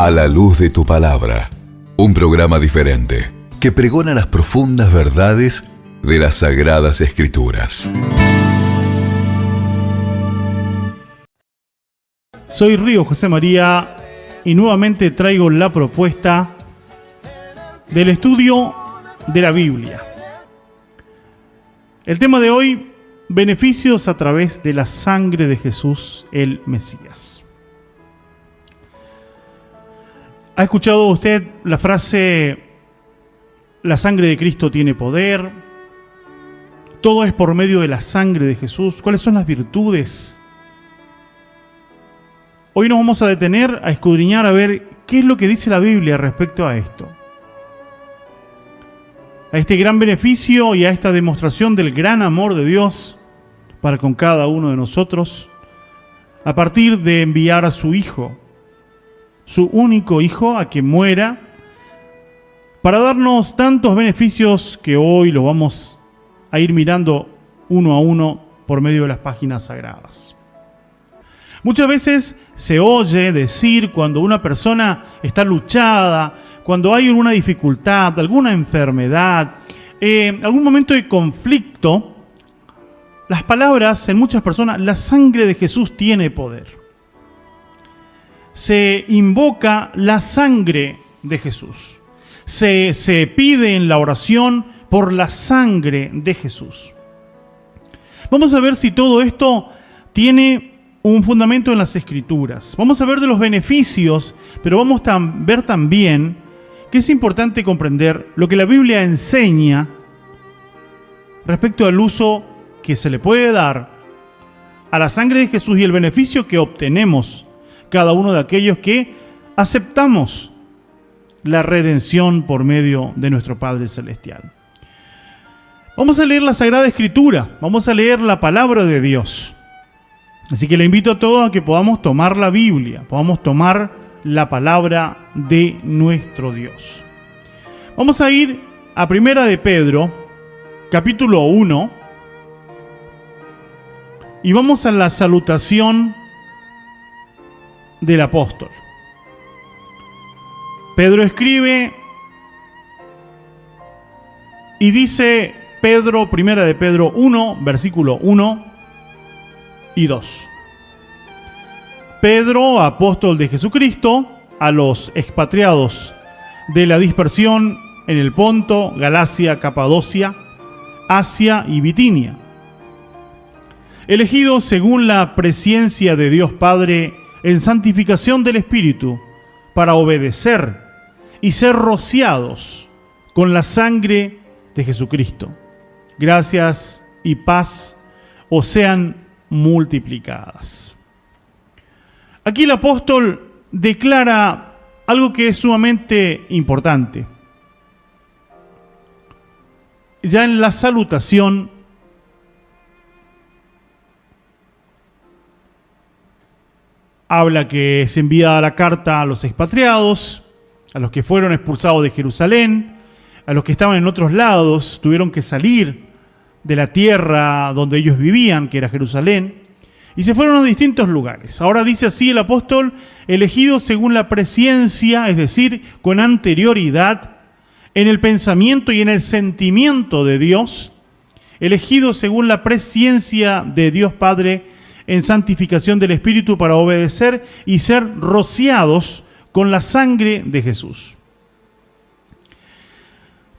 A la luz de tu palabra, un programa diferente que pregona las profundas verdades de las Sagradas Escrituras. Soy Río José María y nuevamente traigo la propuesta del estudio de la Biblia. El tema de hoy, beneficios a través de la sangre de Jesús, el Mesías. ¿Ha escuchado usted la frase, la sangre de Cristo tiene poder? Todo es por medio de la sangre de Jesús. ¿Cuáles son las virtudes? Hoy nos vamos a detener a escudriñar a ver qué es lo que dice la Biblia respecto a esto. A este gran beneficio y a esta demostración del gran amor de Dios para con cada uno de nosotros, a partir de enviar a su Hijo, su único Hijo, a que muera, para darnos tantos beneficios que hoy lo vamos a ir mirando uno a uno por medio de las páginas sagradas. Muchas veces se oye decir cuando una persona está luchada, cuando hay alguna dificultad, alguna enfermedad, algún momento de conflicto, las palabras en muchas personas, la sangre de Jesús tiene poder. Se invoca la sangre de Jesús. Se pide en la oración por la sangre de Jesús. Vamos a ver si todo esto tiene un fundamento en las Escrituras. Vamos a ver de los beneficios, pero vamos a ver también que es importante comprender lo que la Biblia enseña respecto al uso que se le puede dar a la sangre de Jesús y el beneficio que obtenemos cada uno de aquellos que aceptamos la redención por medio de nuestro Padre Celestial. Vamos a leer la Sagrada Escritura, vamos a leer la Palabra de Dios. Así que le invito a todos a que podamos tomar la Biblia, podamos tomar la palabra de nuestro Dios. Vamos a ir a Primera de Pedro, capítulo 1, y vamos a la salutación del apóstol. Pedro escribe y dice Pedro, Primera de Pedro 1, versículo 1 y 2. Pedro, apóstol de Jesucristo, a los expatriados de la dispersión en el Ponto, Galacia, Capadocia, Asia y Bitinia, elegidos según la presciencia de Dios Padre en santificación del Espíritu, para obedecer y ser rociados con la sangre de Jesucristo. Gracias y paz os sean multiplicadas. Aquí el apóstol declara algo que es sumamente importante. Ya en la salutación habla que se envía la carta a los expatriados, a los que fueron expulsados de Jerusalén, a los que estaban en otros lados, tuvieron que salir de la tierra donde ellos vivían, que era Jerusalén, y se fueron a distintos lugares. Ahora dice así el apóstol, elegidos según la presciencia, es decir, con anterioridad, en el pensamiento y en el sentimiento de Dios, elegidos según la presciencia de Dios Padre, en santificación del Espíritu para obedecer y ser rociados con la sangre de Jesús.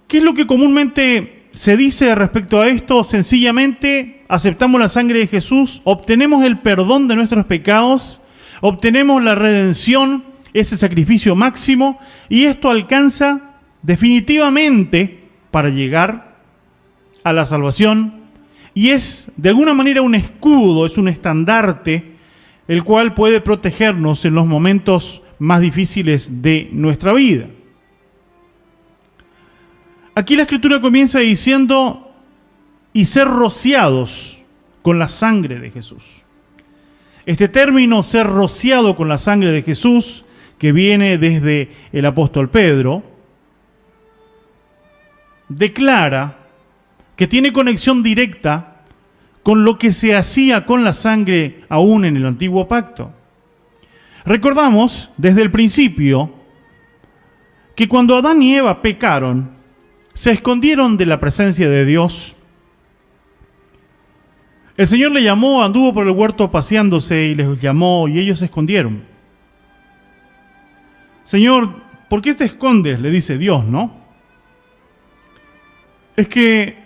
¿Qué es lo que comúnmente se dice respecto a esto? Sencillamente aceptamos la sangre de Jesús, obtenemos el perdón de nuestros pecados, obtenemos la redención, ese sacrificio máximo, y esto alcanza definitivamente para llegar a la salvación. Y es de alguna manera un escudo, es un estandarte, el cual puede protegernos en los momentos más difíciles de nuestra vida. Aquí la Escritura comienza diciendo, y ser rociados con la sangre de Jesús. Este término, ser rociado con la sangre de Jesús, que viene desde el apóstol Pedro, declara que tiene conexión directa con lo que se hacía con la sangre aún en el antiguo pacto. Recordamos desde el principio que cuando Adán y Eva pecaron, se escondieron de la presencia de Dios. El Señor le llamó, anduvo por el huerto paseándose y les llamó y ellos se escondieron. Señor, ¿por qué te escondes?, le dice Dios, ¿no? Es que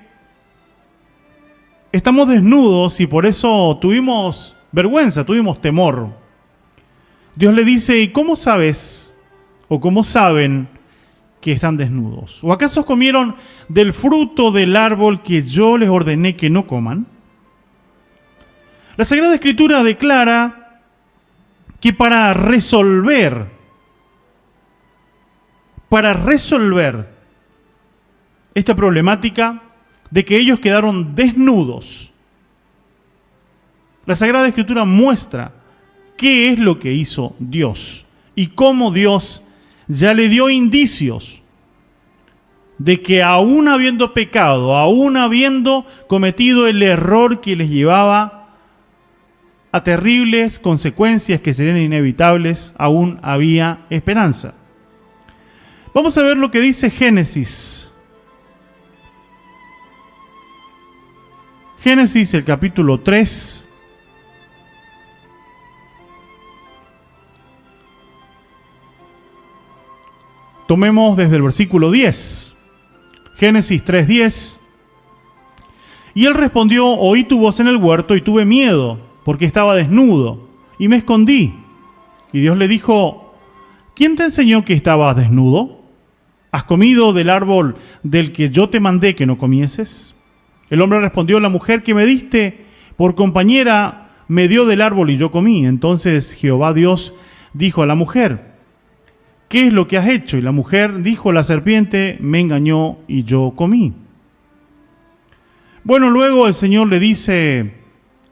estamos desnudos y por eso tuvimos vergüenza, tuvimos temor. Dios le dice, ¿y cómo sabes o cómo saben que están desnudos? ¿O acaso comieron del fruto del árbol que yo les ordené que no coman? La Sagrada Escritura declara que para resolver esta problemática de que ellos quedaron desnudos, la Sagrada Escritura muestra qué es lo que hizo Dios y cómo Dios ya le dio indicios de que aún habiendo pecado, aún habiendo cometido el error que les llevaba a terribles consecuencias que serían inevitables, aún había esperanza. Vamos a ver lo que dice Génesis. Génesis, el capítulo 3. Tomemos desde el versículo 10. Génesis 3:10. Y él respondió, oí tu voz en el huerto y tuve miedo, porque estaba desnudo, y me escondí. Y Dios le dijo, ¿quién te enseñó que estabas desnudo? ¿Has comido del árbol del que yo te mandé que no comieses? El hombre respondió, la mujer que me diste por compañera me dio del árbol y yo comí. Entonces Jehová Dios dijo a la mujer, ¿qué es lo que has hecho? Y la mujer dijo, la serpiente me engañó y yo comí. Bueno, luego el Señor le dice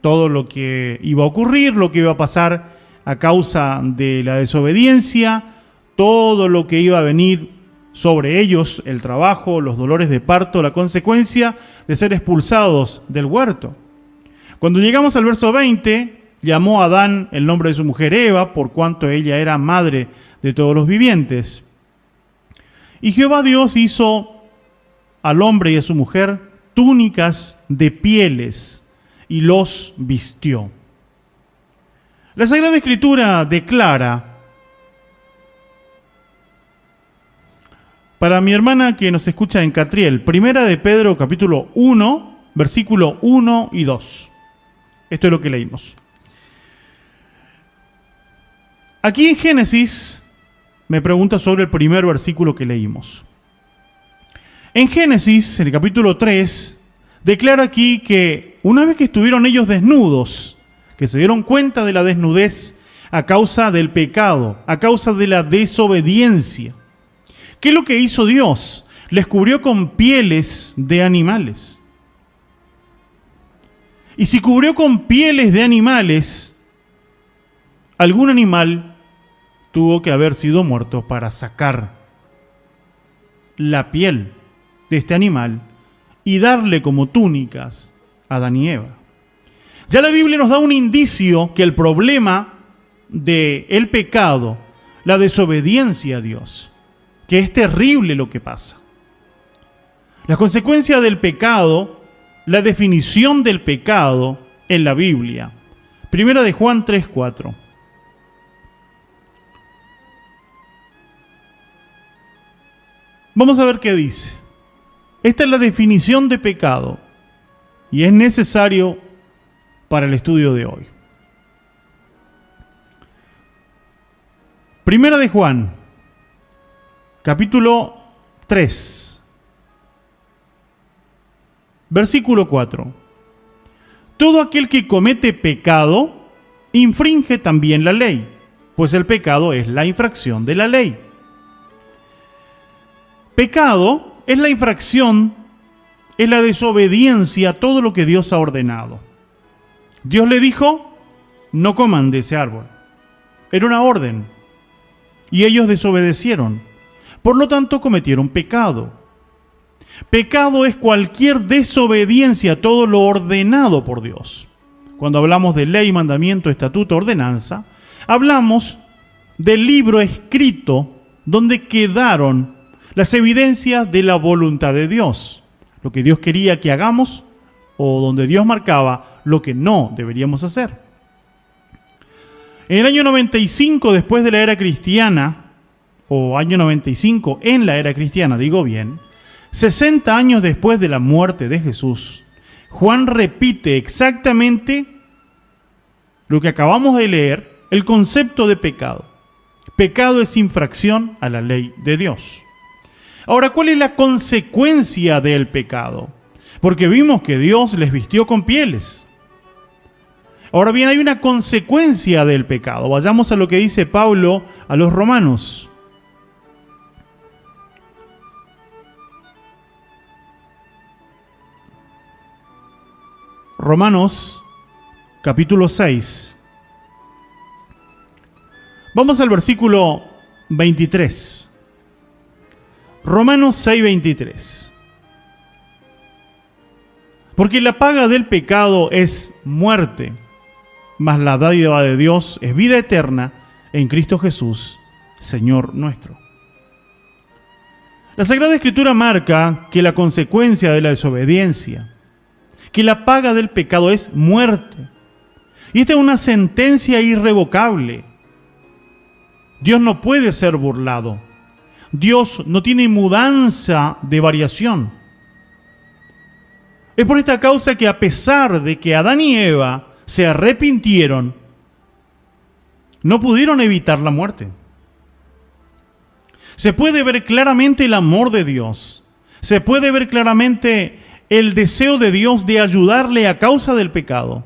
todo lo que iba a ocurrir, lo que iba a pasar a causa de la desobediencia, todo lo que iba a venir sobre ellos, el trabajo, los dolores de parto, la consecuencia de ser expulsados del huerto. Cuando llegamos al verso 20, llamó a Adán el nombre de su mujer Eva, por cuanto ella era madre de todos los vivientes. Y Jehová Dios hizo al hombre y a su mujer túnicas de pieles y los vistió. La Sagrada Escritura declara, para mi hermana que nos escucha en Catriel, Primera de Pedro capítulo 1, versículo 1 y 2. Esto es lo que leímos. Aquí en Génesis me pregunta sobre el primer versículo que leímos. En Génesis, en el capítulo 3, declara aquí que una vez que estuvieron ellos desnudos, que se dieron cuenta de la desnudez a causa del pecado, a causa de la desobediencia, ¿qué es lo que hizo Dios? Les cubrió con pieles de animales. Y si cubrió con pieles de animales, algún animal tuvo que haber sido muerto para sacar la piel de este animal y darle como túnicas a Adán y Eva. Ya la Biblia nos da un indicio que el problema del pecado, la desobediencia a Dios, que es terrible lo que pasa. La consecuencia del pecado, la definición del pecado en la Biblia. Primera de Juan 3:4. Vamos a ver qué dice. Esta es la definición de pecado y es necesario para el estudio de hoy. Primera de Juan, capítulo 3, versículo 4. Todo aquel que comete pecado infringe también la ley, pues el pecado es la infracción de la ley. Pecado es la infracción, es la desobediencia a todo lo que Dios ha ordenado. Dios le dijo, no coman de ese árbol. Era una orden. Y ellos desobedecieron. Por lo tanto, cometieron pecado. Pecado es cualquier desobediencia a todo lo ordenado por Dios. Cuando hablamos de ley, mandamiento, estatuto, ordenanza, hablamos del libro escrito donde quedaron las evidencias de la voluntad de Dios, lo que Dios quería que hagamos o donde Dios marcaba lo que no deberíamos hacer. En el año 95 después de la era cristiana, o año 95 en la era cristiana, digo bien, 60 años después de la muerte de Jesús, Juan repite exactamente lo que acabamos de leer, el concepto de pecado. Pecado es infracción a la ley de Dios. Ahora, ¿cuál es la consecuencia del pecado? Porque vimos que Dios les vistió con pieles. Ahora bien, hay una consecuencia del pecado. Vayamos a lo que dice Pablo a los romanos. Romanos, capítulo 6. Vamos al versículo 23. Romanos 6, 23. Porque la paga del pecado es muerte, mas la dádiva de Dios es vida eterna en Cristo Jesús, Señor nuestro. La Sagrada Escritura marca que la consecuencia de la desobediencia, que la paga del pecado es muerte. Y esta es una sentencia irrevocable. Dios no puede ser burlado. Dios no tiene mudanza de variación. Es por esta causa que a pesar de que Adán y Eva se arrepintieron, no pudieron evitar la muerte. Se puede ver claramente el amor de Dios. Se puede ver claramente el deseo de Dios de ayudarle a causa del pecado,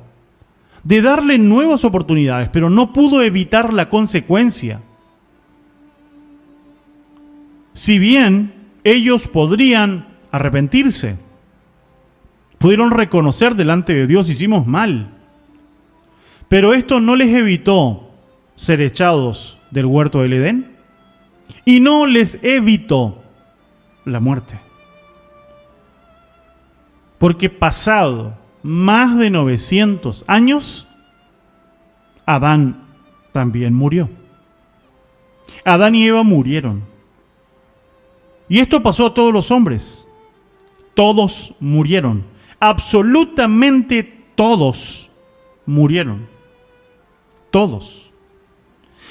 de darle nuevas oportunidades, pero no pudo evitar la consecuencia. Si bien ellos podrían arrepentirse, pudieron reconocer delante de Dios, hicimos mal, pero esto no les evitó ser echados del huerto del Edén y no les evitó la muerte. Porque pasado más de 900 años, Adán también murió. Adán y Eva murieron. Y esto pasó a todos los hombres. Todos murieron. Absolutamente todos murieron. Todos.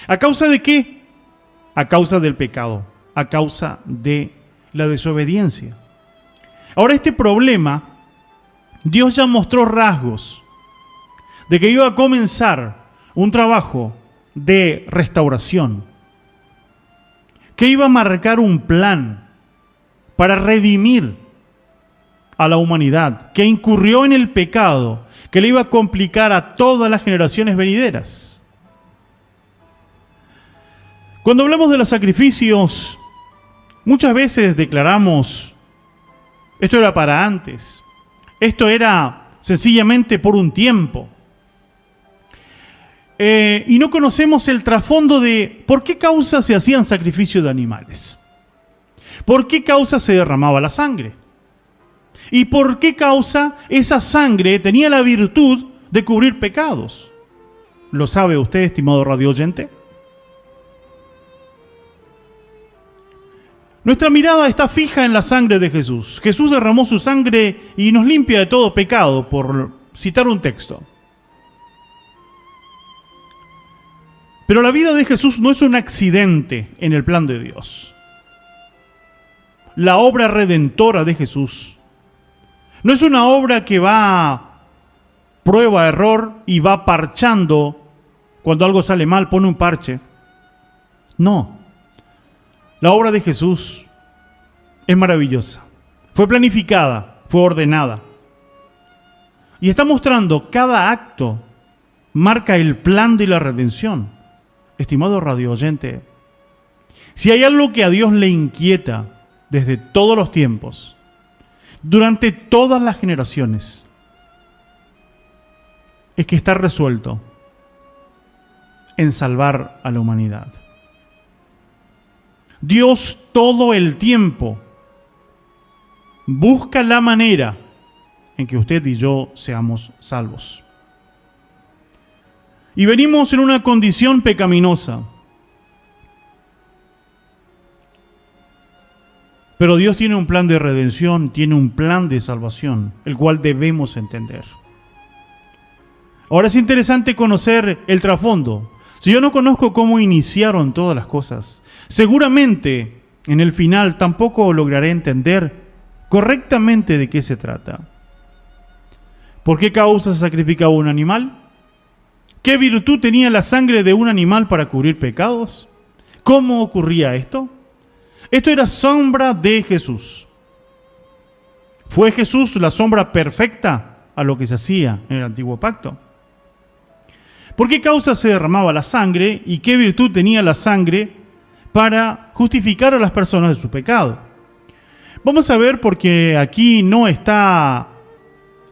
¿A causa de qué? A causa del pecado. A causa de la desobediencia. Ahora, este problema, Dios ya mostró rasgos de que iba a comenzar un trabajo de restauración, que iba a marcar un plan para redimir a la humanidad que incurrió en el pecado, que le iba a complicar a todas las generaciones venideras. Cuando hablamos de los sacrificios, muchas veces declaramos, esto era para antes, esto era sencillamente por un tiempo. Y no conocemos el trasfondo de por qué causa se hacían sacrificios de animales. ¿Por qué causa se derramaba la sangre? ¿Y por qué causa esa sangre tenía la virtud de cubrir pecados? ¿Lo sabe usted, estimado radio oyente? Nuestra mirada está fija en la sangre de Jesús. Jesús derramó su sangre y nos limpia de todo pecado, por citar un texto. Pero la vida de Jesús no es un accidente en el plan de Dios. La obra redentora de Jesús no es una obra que va prueba, error y va parchando. Cuando algo sale mal, pone un parche. No. La obra de Jesús es maravillosa. Fue planificada, fue ordenada. Y está mostrando cada acto marca el plan de la redención. Estimado radio oyente, si hay algo que a Dios le inquieta desde todos los tiempos, durante todas las generaciones, es que está resuelto en salvar a la humanidad. Dios todo el tiempo busca la manera en que usted y yo seamos salvos. Y venimos en una condición pecaminosa. Pero Dios tiene un plan de redención, tiene un plan de salvación, el cual debemos entender. Ahora es interesante conocer el trasfondo. Si yo no conozco cómo iniciaron todas las cosas, seguramente en el final tampoco lograré entender correctamente de qué se trata. ¿Por qué causa se sacrificaba un animal? ¿Qué virtud tenía la sangre de un animal para cubrir pecados? ¿Cómo ocurría esto? Esto era sombra de Jesús. ¿Fue Jesús la sombra perfecta a lo que se hacía en el antiguo pacto? ¿Por qué causa se derramaba la sangre y qué virtud tenía la sangre para justificar a las personas de su pecado? Vamos a ver, porque aquí no está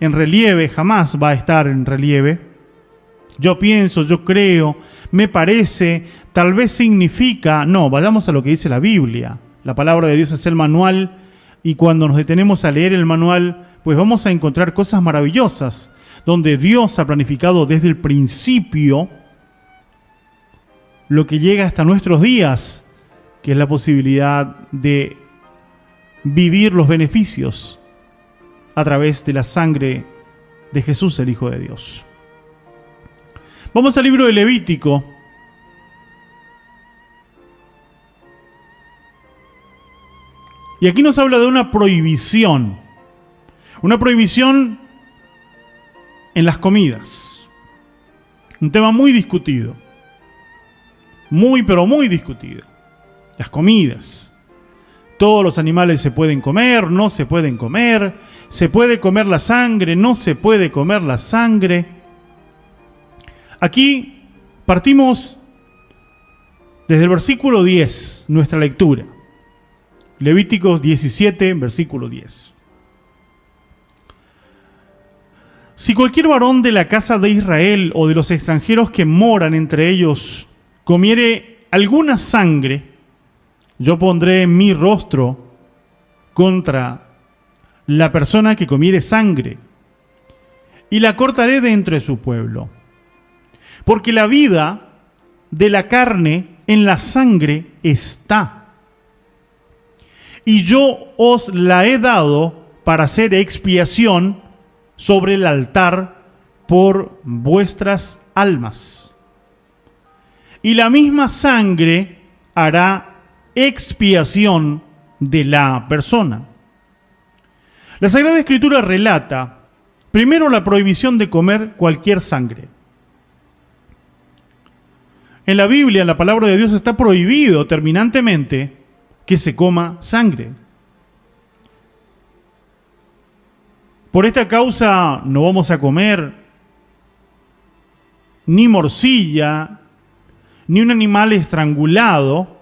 en relieve, jamás va a estar en relieve. Yo pienso, yo creo, me parece, tal vez significa. No, vayamos a lo que dice la Biblia. La palabra de Dios es el manual, y cuando nos detenemos a leer el manual, pues vamos a encontrar cosas maravillosas, donde Dios ha planificado desde el principio lo que llega hasta nuestros días, que es la posibilidad de vivir los beneficios a través de la sangre de Jesús, el Hijo de Dios. Vamos al libro de Levítico. Y aquí nos habla de una prohibición. Una prohibición en las comidas. Un tema muy discutido. Muy, pero muy discutido. Las comidas. Todos los animales se pueden comer, no se pueden comer. Se puede comer la sangre, no se puede comer la sangre. Aquí partimos desde el versículo 10, nuestra lectura. Levíticos 17, versículo 10. Si cualquier varón de la casa de Israel o de los extranjeros que moran entre ellos comiere alguna sangre, yo pondré mi rostro contra la persona que comiere sangre y la cortaré de entre su pueblo. Porque la vida de la carne en la sangre está. Y yo os la he dado para hacer expiación sobre el altar por vuestras almas. Y la misma sangre hará expiación de la persona. La Sagrada Escritura relata, primero, la prohibición de comer cualquier sangre. En la Biblia, en la palabra de Dios, está prohibido terminantemente que se coma sangre. Por esta causa no vamos a comer ni morcilla, ni un animal estrangulado.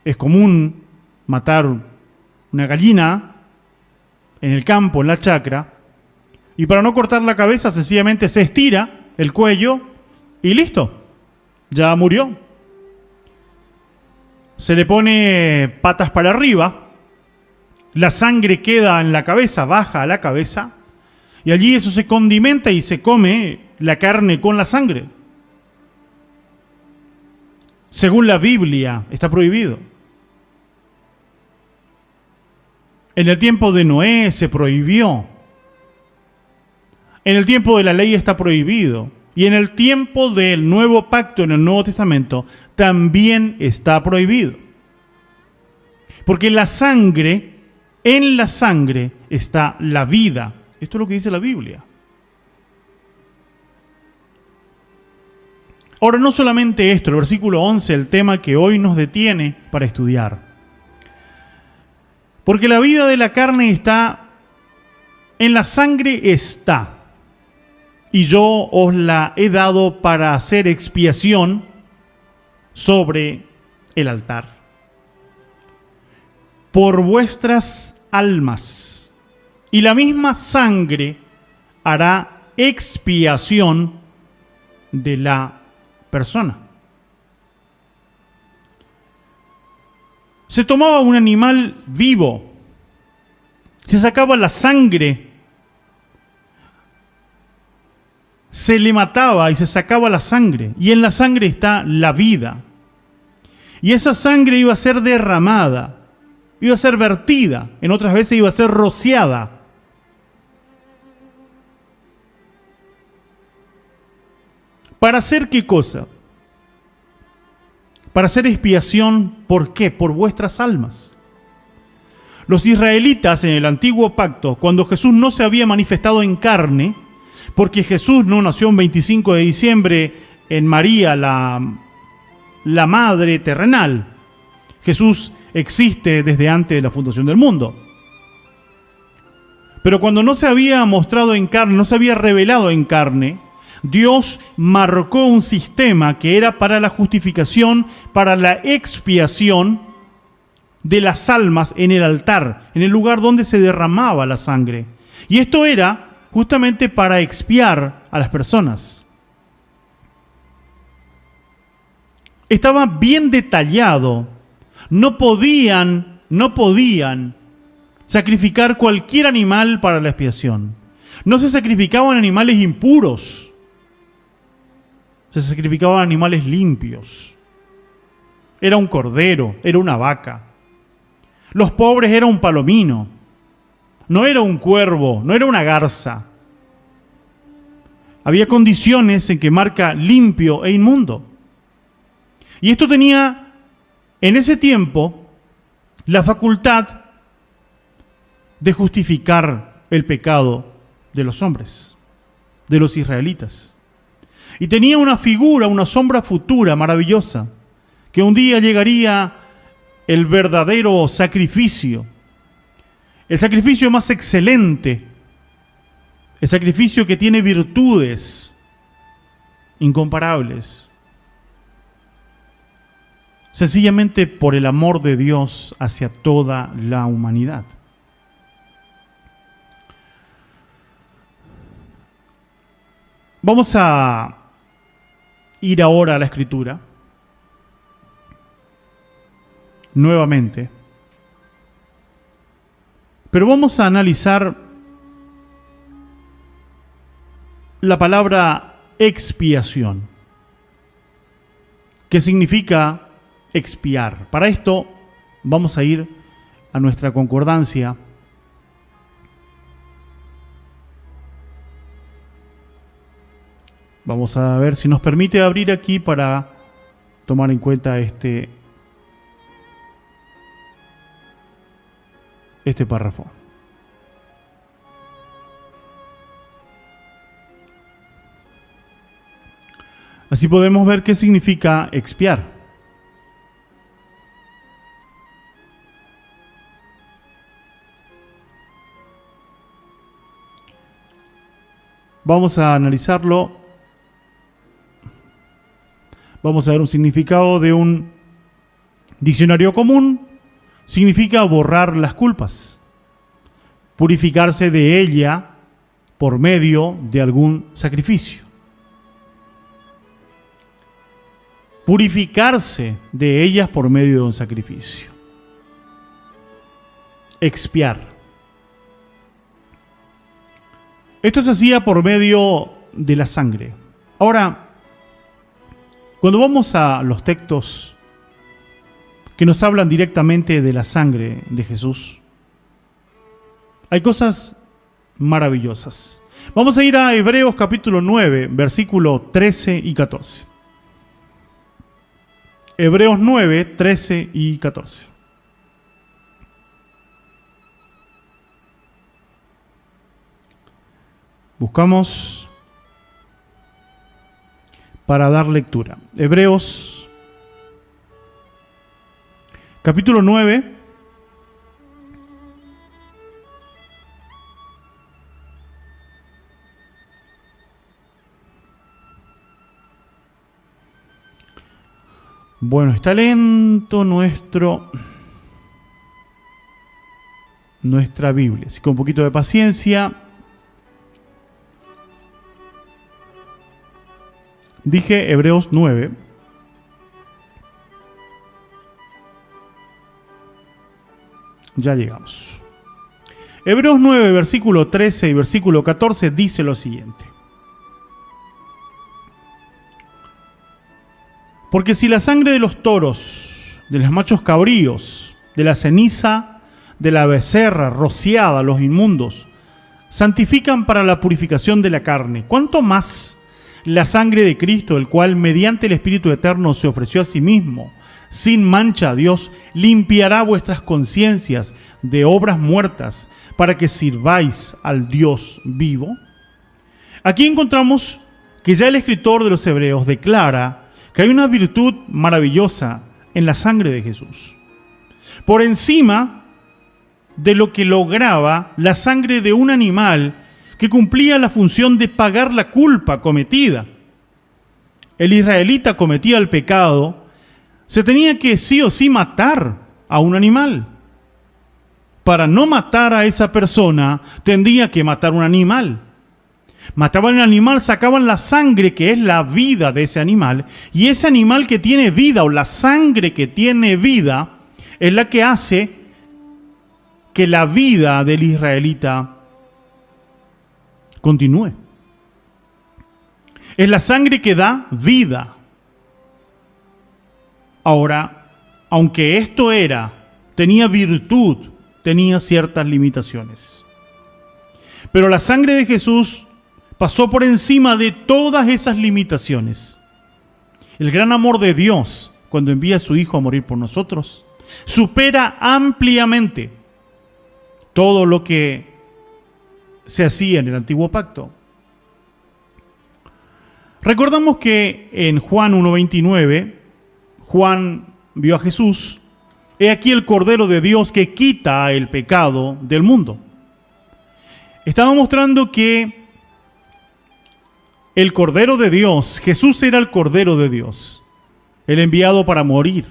Es común matar una gallina en el campo, en la chacra, y para no cortar la cabeza sencillamente se estira el cuello y listo, ya murió. Se le pone patas para arriba, la sangre queda en la cabeza, baja a la cabeza, y allí eso se condimenta y se come la carne con la sangre. Según la Biblia, está prohibido. En el tiempo de Noé se prohibió. En el tiempo de la ley está prohibido. Y en el tiempo del nuevo pacto, en el Nuevo Testamento, también está prohibido. Porque la sangre, en la sangre está la vida. Esto es lo que dice la Biblia. Ahora, no solamente esto, el versículo 11, el tema que hoy nos detiene para estudiar. Porque la vida de la carne está, en la sangre está. Y yo os la he dado para hacer expiación sobre el altar. Por vuestras almas. Y la misma sangre hará expiación de la persona. Se tomaba un animal vivo. Se sacaba la sangre. Se le mataba y se sacaba la sangre, y en la sangre está la vida. Y esa sangre iba a ser derramada iba a ser vertida, en otras veces iba a ser rociada. ¿Para hacer qué cosa? Para hacer expiación, ¿por qué? Por vuestras almas. Los israelitas en el antiguo pacto, cuando Jesús no se había manifestado en carne, porque Jesús no nació un 25 de diciembre en María, la madre terrenal. Jesús existe desde antes de la fundación del mundo. Pero cuando no se había mostrado en carne, no se había revelado en carne, Dios marcó un sistema que era para la justificación, para la expiación de las almas en el altar, en el lugar donde se derramaba la sangre. Y esto era justamente para expiar a las personas. Estaba bien detallado. No podían sacrificar cualquier animal para la expiación. No se sacrificaban animales impuros. Se sacrificaban animales limpios. Era un cordero, era una vaca. Los pobres era un palomino. No era un cuervo, no era una garza. Había condiciones en que marca limpio e inmundo. Y esto tenía, en ese tiempo, la facultad de justificar el pecado de los hombres, de los israelitas. Y tenía una figura, una sombra futura maravillosa, que un día llegaría el verdadero sacrificio, el sacrificio más excelente, el sacrificio que tiene virtudes incomparables, sencillamente por el amor de Dios hacia toda la humanidad. Vamos a ir ahora a la Escritura, nuevamente, pero vamos a analizar la palabra expiación, que significa expiar. Para esto vamos a ir a nuestra concordancia. Vamos a ver si nos permite abrir aquí para tomar en cuenta este párrafo. Así podemos ver qué significa expiar. Vamos a analizarlo. Vamos a ver un significado de un diccionario común. Significa borrar las culpas, purificarse de ella por medio de algún sacrificio. Purificarse de ellas por medio de un sacrificio. Expiar. Esto se hacía por medio de la sangre. Ahora, cuando vamos a los textos que nos hablan directamente de la sangre de Jesús, hay cosas maravillosas. Vamos a ir a Hebreos capítulo 9, versículo 13 y 14. Hebreos 9, 13 y 14. Buscamos para dar lectura. Hebreos capítulo 9, bueno, está lento nuestra Biblia, así que un poquito de paciencia. Dije Hebreos 9. Ya llegamos. Hebreos 9, versículo 13 y versículo 14 dice lo siguiente. Porque si la sangre de los toros, de los machos cabríos, de la ceniza de la becerra rociada a los inmundos santifican para la purificación de la carne, ¿cuánto más la sangre de Cristo, el cual mediante el Espíritu Eterno se ofreció a sí mismo, sin mancha a Dios, limpiará vuestras conciencias de obras muertas para que sirváis al Dios vivo? Aquí encontramos que ya el escritor de los Hebreos declara que hay una virtud maravillosa en la sangre de Jesús, por encima de lo que lograba la sangre de un animal que cumplía la función de pagar la culpa cometida. El israelita cometía el pecado, se tenía que sí o sí matar a un animal. Para no matar a esa persona, tendría que matar un animal. Mataban al animal, sacaban la sangre que es la vida de ese animal, y ese animal que tiene vida, o la sangre que tiene vida, es la que hace que la vida del israelita continúe. Es la sangre que da vida. Ahora, aunque esto tenía virtud, tenía ciertas limitaciones. Pero la sangre de Jesús pasó por encima de todas esas limitaciones. El gran amor de Dios, cuando envía a su Hijo a morir por nosotros, supera ampliamente todo lo que se hacía en el antiguo pacto. Recordamos que en Juan 1:29, Juan vio a Jesús, he aquí el Cordero de Dios que quita el pecado del mundo. Estaba mostrando que el Cordero de Dios, Jesús era el Cordero de Dios, el enviado para morir,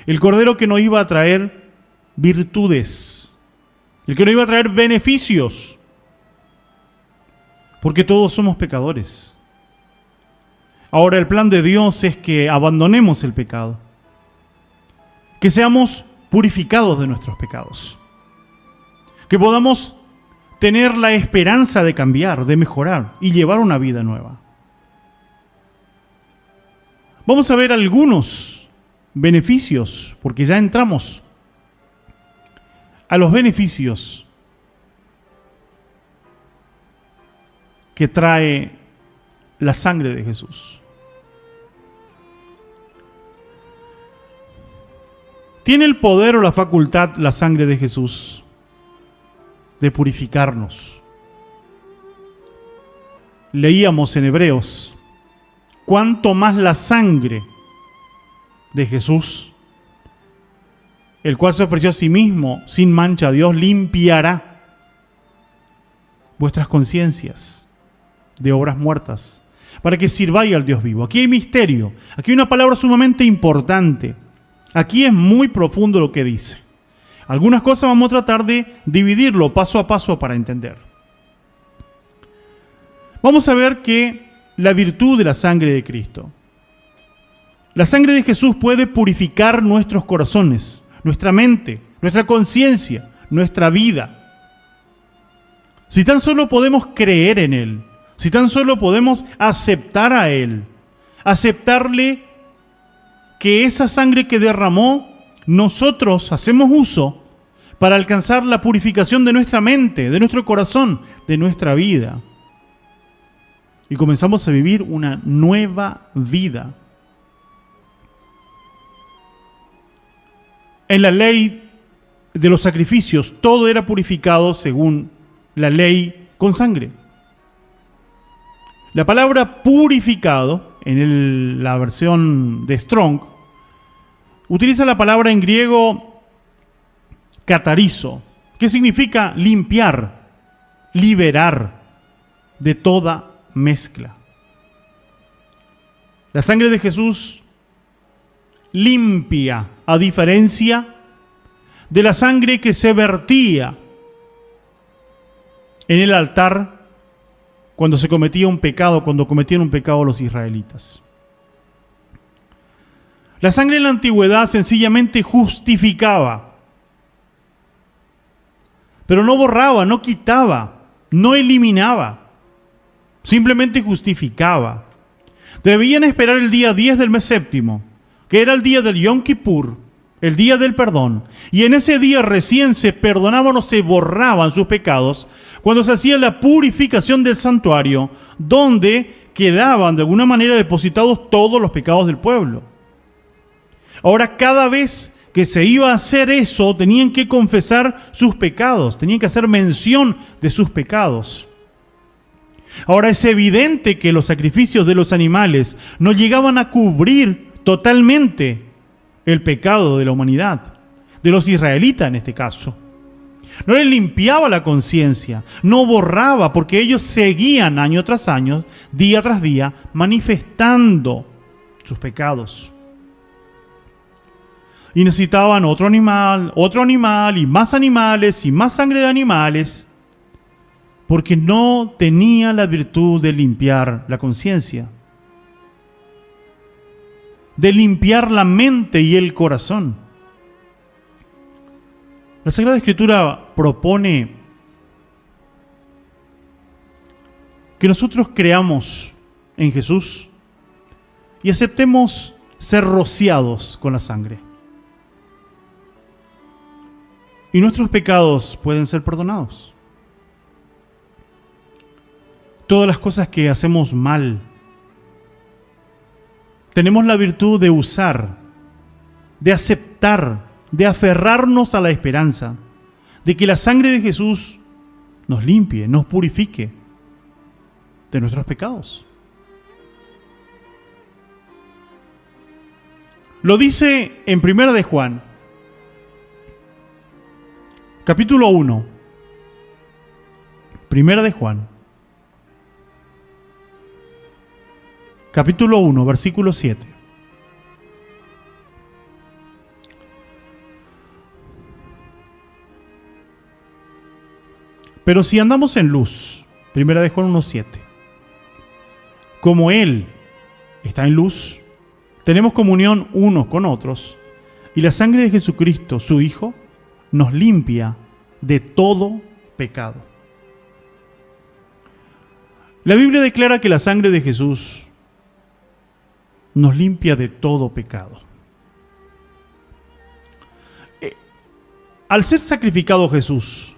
el Cordero que nos iba a traer virtudes, el que nos iba a traer beneficios, porque todos somos pecadores. Ahora el plan de Dios es que abandonemos el pecado, que seamos purificados de nuestros pecados, que podamos tener la esperanza de cambiar, de mejorar y llevar una vida nueva. Vamos a ver algunos beneficios, porque ya entramos a los beneficios que trae la sangre de Jesús. ¿Tiene el poder o la facultad la sangre de Jesús de purificarnos? Leíamos en Hebreos, cuánto más la sangre de Jesús, el cual se ofreció a sí mismo sin mancha a Dios, limpiará vuestras conciencias de obras muertas para que sirváis al Dios vivo. Aquí hay misterio, aquí hay una palabra sumamente importante. Aquí es muy profundo lo que dice. Algunas cosas vamos a tratar de dividirlo paso a paso para entender. Vamos a ver que la virtud de la sangre de Cristo. La sangre de Jesús puede purificar nuestros corazones, nuestra mente, nuestra conciencia, nuestra vida. Si tan solo podemos creer en Él, si tan solo podemos aceptar a Él, aceptarle que esa sangre que derramó, nosotros hacemos uso para alcanzar la purificación de nuestra mente, de nuestro corazón, de nuestra vida. Y comenzamos a vivir una nueva vida. En la ley de los sacrificios, todo era purificado según la ley con sangre. La palabra purificado, en la versión de Strong, utiliza la palabra en griego catarizo, que significa limpiar, liberar de toda mezcla. La sangre de Jesús limpia, a diferencia de la sangre que se vertía en el altar cuando se cometía un pecado, cuando cometían un pecado los israelitas. La sangre en la antigüedad sencillamente justificaba, pero no borraba, no quitaba, no eliminaba, simplemente justificaba. Debían esperar el día 10 del mes séptimo, que era el día del Yom Kippur, el día del perdón. Y en ese día recién se perdonaban o se borraban sus pecados, cuando se hacía la purificación del santuario, donde quedaban de alguna manera depositados todos los pecados del pueblo. Ahora, cada vez que se iba a hacer eso, tenían que confesar sus pecados, tenían que hacer mención de sus pecados. Ahora, es evidente que los sacrificios de los animales no llegaban a cubrir totalmente el pecado de la humanidad, de los israelitas en este caso. No les limpiaba la conciencia, no borraba, porque ellos seguían año tras año, día tras día, manifestando sus pecados. Y necesitaban otro animal y más sangre de animales, porque no tenía la virtud de limpiar la conciencia, de limpiar la mente y el corazón. La Sagrada Escritura propone que nosotros creamos en Jesús y aceptemos ser rociados con la sangre. Y nuestros pecados pueden ser perdonados. Todas las cosas que hacemos mal, tenemos la virtud de usar, de aceptar, de aferrarnos a la esperanza de que la sangre de Jesús nos limpie, nos purifique de nuestros pecados. Lo dice en 1 de Juan, capítulo 1, 1 de Juan, capítulo 1, versículo 7. Pero si andamos en luz, 1 de Juan 1:7, como Él está en luz, tenemos comunión unos con otros, y la sangre de Jesucristo, su Hijo, nos limpia de todo pecado. La Biblia declara que la sangre de Jesús nos limpia de todo pecado. Al ser sacrificado Jesús,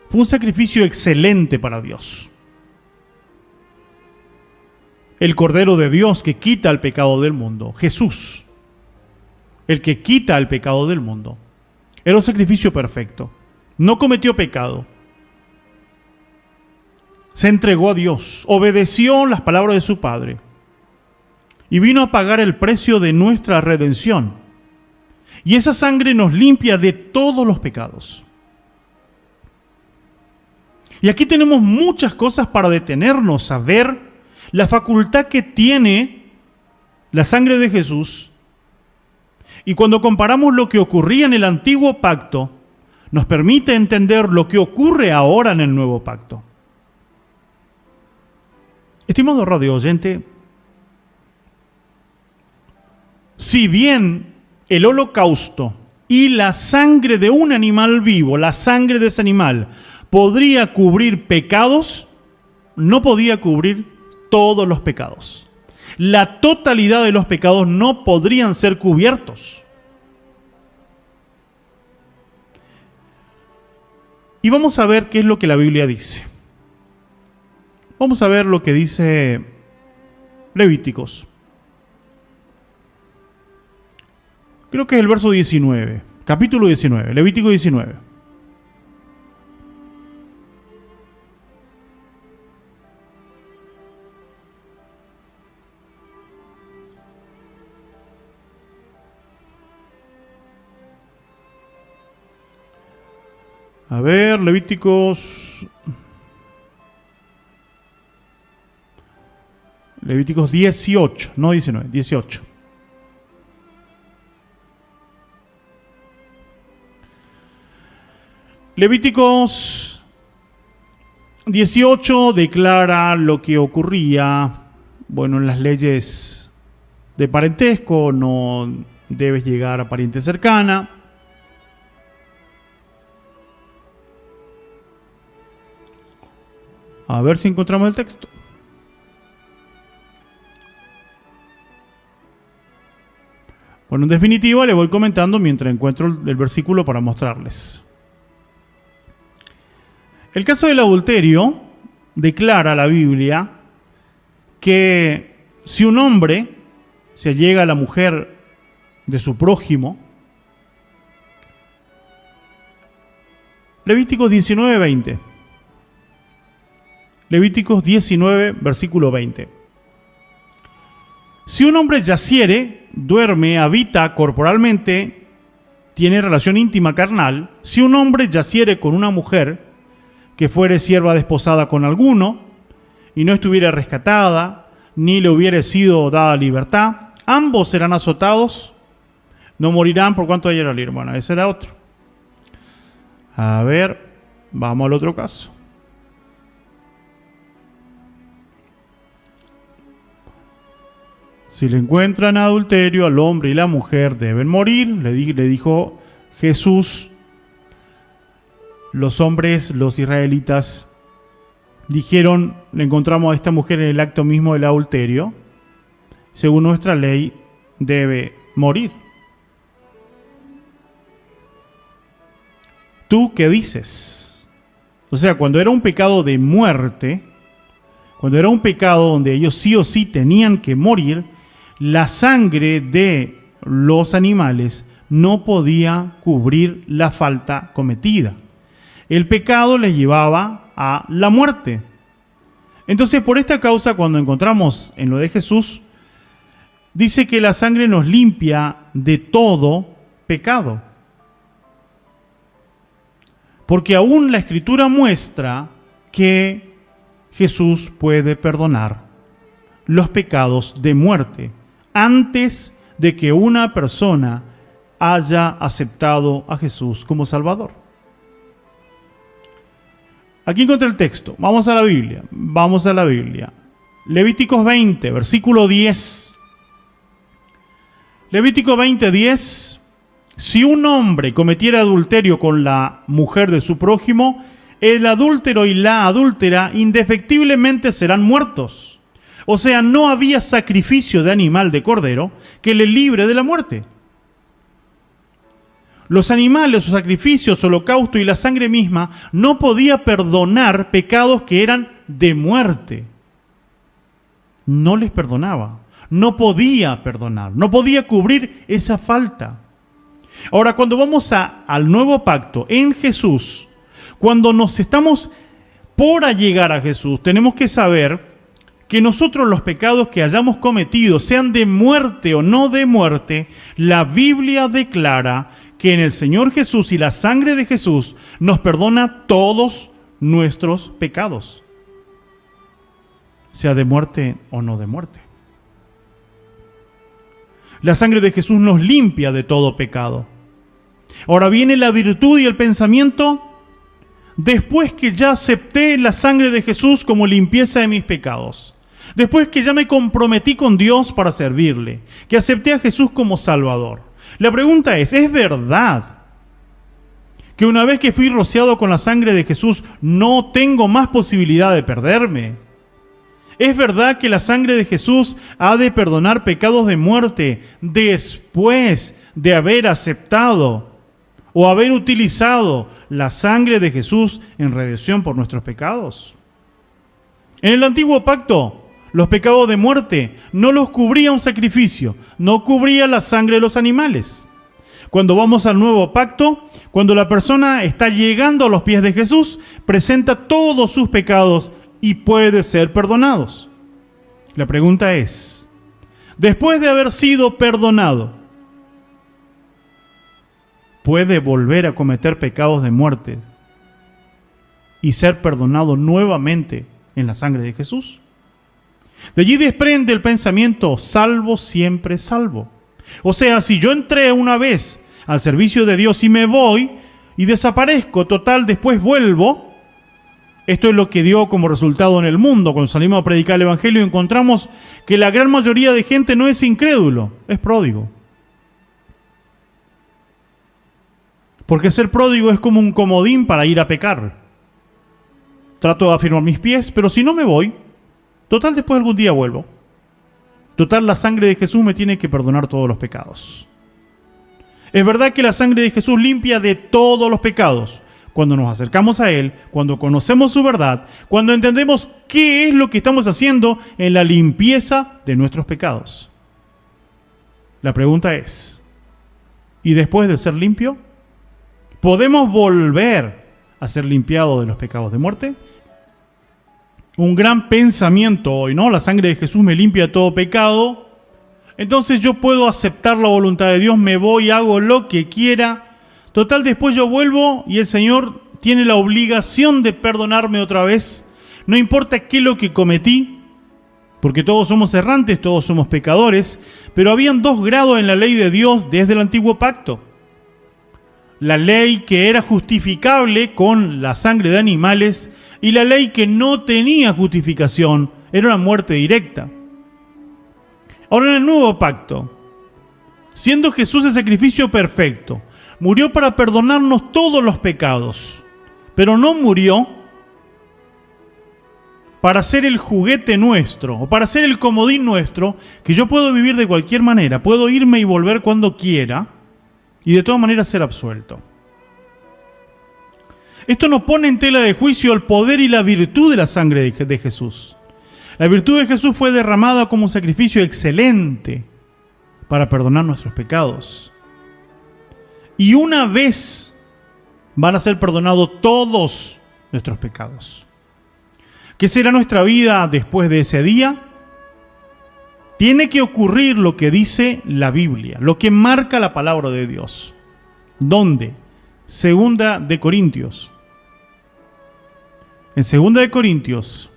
fue un sacrificio excelente para Dios. El Cordero de Dios que quita el pecado del mundo, Jesús, el que quita el pecado del mundo, era un sacrificio perfecto. No cometió pecado. Se entregó a Dios, obedeció las palabras de su Padre y vino a pagar el precio de nuestra redención. Y esa sangre nos limpia de todos los pecados. Y aquí tenemos muchas cosas para detenernos a ver la facultad que tiene la sangre de Jesús. Y cuando comparamos lo que ocurría en el antiguo pacto, nos permite entender lo que ocurre ahora en el nuevo pacto. Estimado radio oyente, si bien el holocausto y la sangre de un animal vivo, la sangre de ese animal, podría cubrir pecados, no podía cubrir todos los pecados. La totalidad de los pecados no podrían ser cubiertos. Y vamos a ver qué es lo que la Biblia dice. Vamos a ver lo que dice Levíticos. Creo que es el verso 19, capítulo 19, Levítico 19. A ver, Levíticos 18, no 19, 18. Levíticos 18 declara lo que ocurría, bueno, en las leyes de parentesco, no debes llegar a pariente cercana. A ver si encontramos el texto. Bueno, en definitiva, le voy comentando mientras encuentro el versículo para mostrarles. El caso del adulterio declara la Biblia que si un hombre se allega a la mujer de su prójimo, Levíticos 19:20. Levíticos 19, versículo 20. Si un hombre yaciere, duerme, habita corporalmente, tiene relación íntima carnal, si un hombre yaciere con una mujer que fuere sierva desposada con alguno, y no estuviera rescatada, ni le hubiere sido dada libertad, ambos serán azotados, no morirán por cuanto haya la ley. Bueno, ese era otro. A ver, vamos al otro caso. Si le encuentran adulterio al hombre y la mujer deben morir, le dijo Jesús. Los hombres, los israelitas, dijeron, le encontramos a esta mujer en el acto mismo del adulterio, según nuestra ley debe morir. ¿Tú qué dices? O sea, cuando era un pecado de muerte, cuando era un pecado donde ellos sí o sí tenían que morir, la sangre de los animales no podía cubrir la falta cometida. El pecado les llevaba a la muerte. Entonces, por esta causa, cuando encontramos en lo de Jesús, dice que la sangre nos limpia de todo pecado. Porque aún la Escritura muestra que Jesús puede perdonar los pecados de muerte antes de que una persona haya aceptado a Jesús como Salvador. Aquí encontré el texto. Vamos a la Biblia. Levíticos 20, versículo 10. Levítico 20, 10. Si un hombre cometiera adulterio con la mujer de su prójimo, el adúltero y la adúltera indefectiblemente serán muertos. O sea, no había sacrificio de animal de cordero que le libre de la muerte. Los animales, sus sacrificios, holocausto y la sangre misma no podía perdonar pecados que eran de muerte. No les perdonaba, no podía perdonar, no podía cubrir esa falta. Ahora, cuando vamos al nuevo pacto en Jesús, cuando nos estamos por llegar a Jesús, tenemos que saber que nosotros los pecados que hayamos cometido, sean de muerte o no de muerte, la Biblia declara que en el Señor Jesús y la sangre de Jesús nos perdona todos nuestros pecados, sea de muerte o no de muerte. La sangre de Jesús nos limpia de todo pecado. Ahora viene la virtud y el pensamiento después que ya acepté la sangre de Jesús como limpieza de mis pecados. Después que ya me comprometí con Dios para servirle, que acepté a Jesús como Salvador. La pregunta ¿es verdad que una vez que fui rociado con la sangre de Jesús no tengo más posibilidad de perderme? ¿Es verdad que la sangre de Jesús ha de perdonar pecados de muerte después de haber aceptado o haber utilizado la sangre de Jesús en redención por nuestros pecados? En el antiguo pacto, los pecados de muerte no los cubría un sacrificio, no cubría la sangre de los animales. Cuando vamos al nuevo pacto, cuando la persona está llegando a los pies de Jesús, presenta todos sus pecados y puede ser perdonados. La pregunta es, después de haber sido perdonado, ¿puede volver a cometer pecados de muerte y ser perdonado nuevamente en la sangre de Jesús? De allí desprende el pensamiento, salvo, siempre salvo. O sea, si yo entré una vez al servicio de Dios y me voy y desaparezco, total, después vuelvo. Esto es lo que dio como resultado en el mundo. Cuando salimos a predicar el Evangelio encontramos que la gran mayoría de gente no es incrédulo, es pródigo. Porque ser pródigo es como un comodín para ir a pecar. Trato de afirmar mis pies, pero si no me voy, total, después algún día vuelvo. Total, la sangre de Jesús me tiene que perdonar todos los pecados. Es verdad que la sangre de Jesús limpia de todos los pecados. Cuando nos acercamos a Él, cuando conocemos su verdad, cuando entendemos qué es lo que estamos haciendo en la limpieza de nuestros pecados. La pregunta es, ¿y después de ser limpio? ¿Podemos volver a ser limpiados de los pecados de muerte? Un gran pensamiento hoy, ¿no? La sangre de Jesús me limpia de todo pecado. Entonces yo puedo aceptar la voluntad de Dios, me voy, hago lo que quiera. Total, después yo vuelvo y el Señor tiene la obligación de perdonarme otra vez. No importa qué es lo que cometí, porque todos somos errantes, todos somos pecadores, pero habían dos grados en la ley de Dios desde el antiguo pacto. La ley que era justificable con la sangre de animales y la ley que no tenía justificación, era una muerte directa. Ahora en el nuevo pacto, siendo Jesús el sacrificio perfecto, murió para perdonarnos todos los pecados, pero no murió para ser el juguete nuestro o para ser el comodín nuestro, que yo puedo vivir de cualquier manera, puedo irme y volver cuando quiera y de todas maneras ser absuelto. Esto nos pone en tela de juicio el poder y la virtud de la sangre de Jesús. La virtud de Jesús fue derramada como un sacrificio excelente para perdonar nuestros pecados. Y una vez van a ser perdonados todos nuestros pecados. ¿Qué será nuestra vida después de ese día? Tiene que ocurrir lo que dice la Biblia, lo que marca la palabra de Dios. ¿Dónde? Segunda de Corintios. En Segunda de Corintios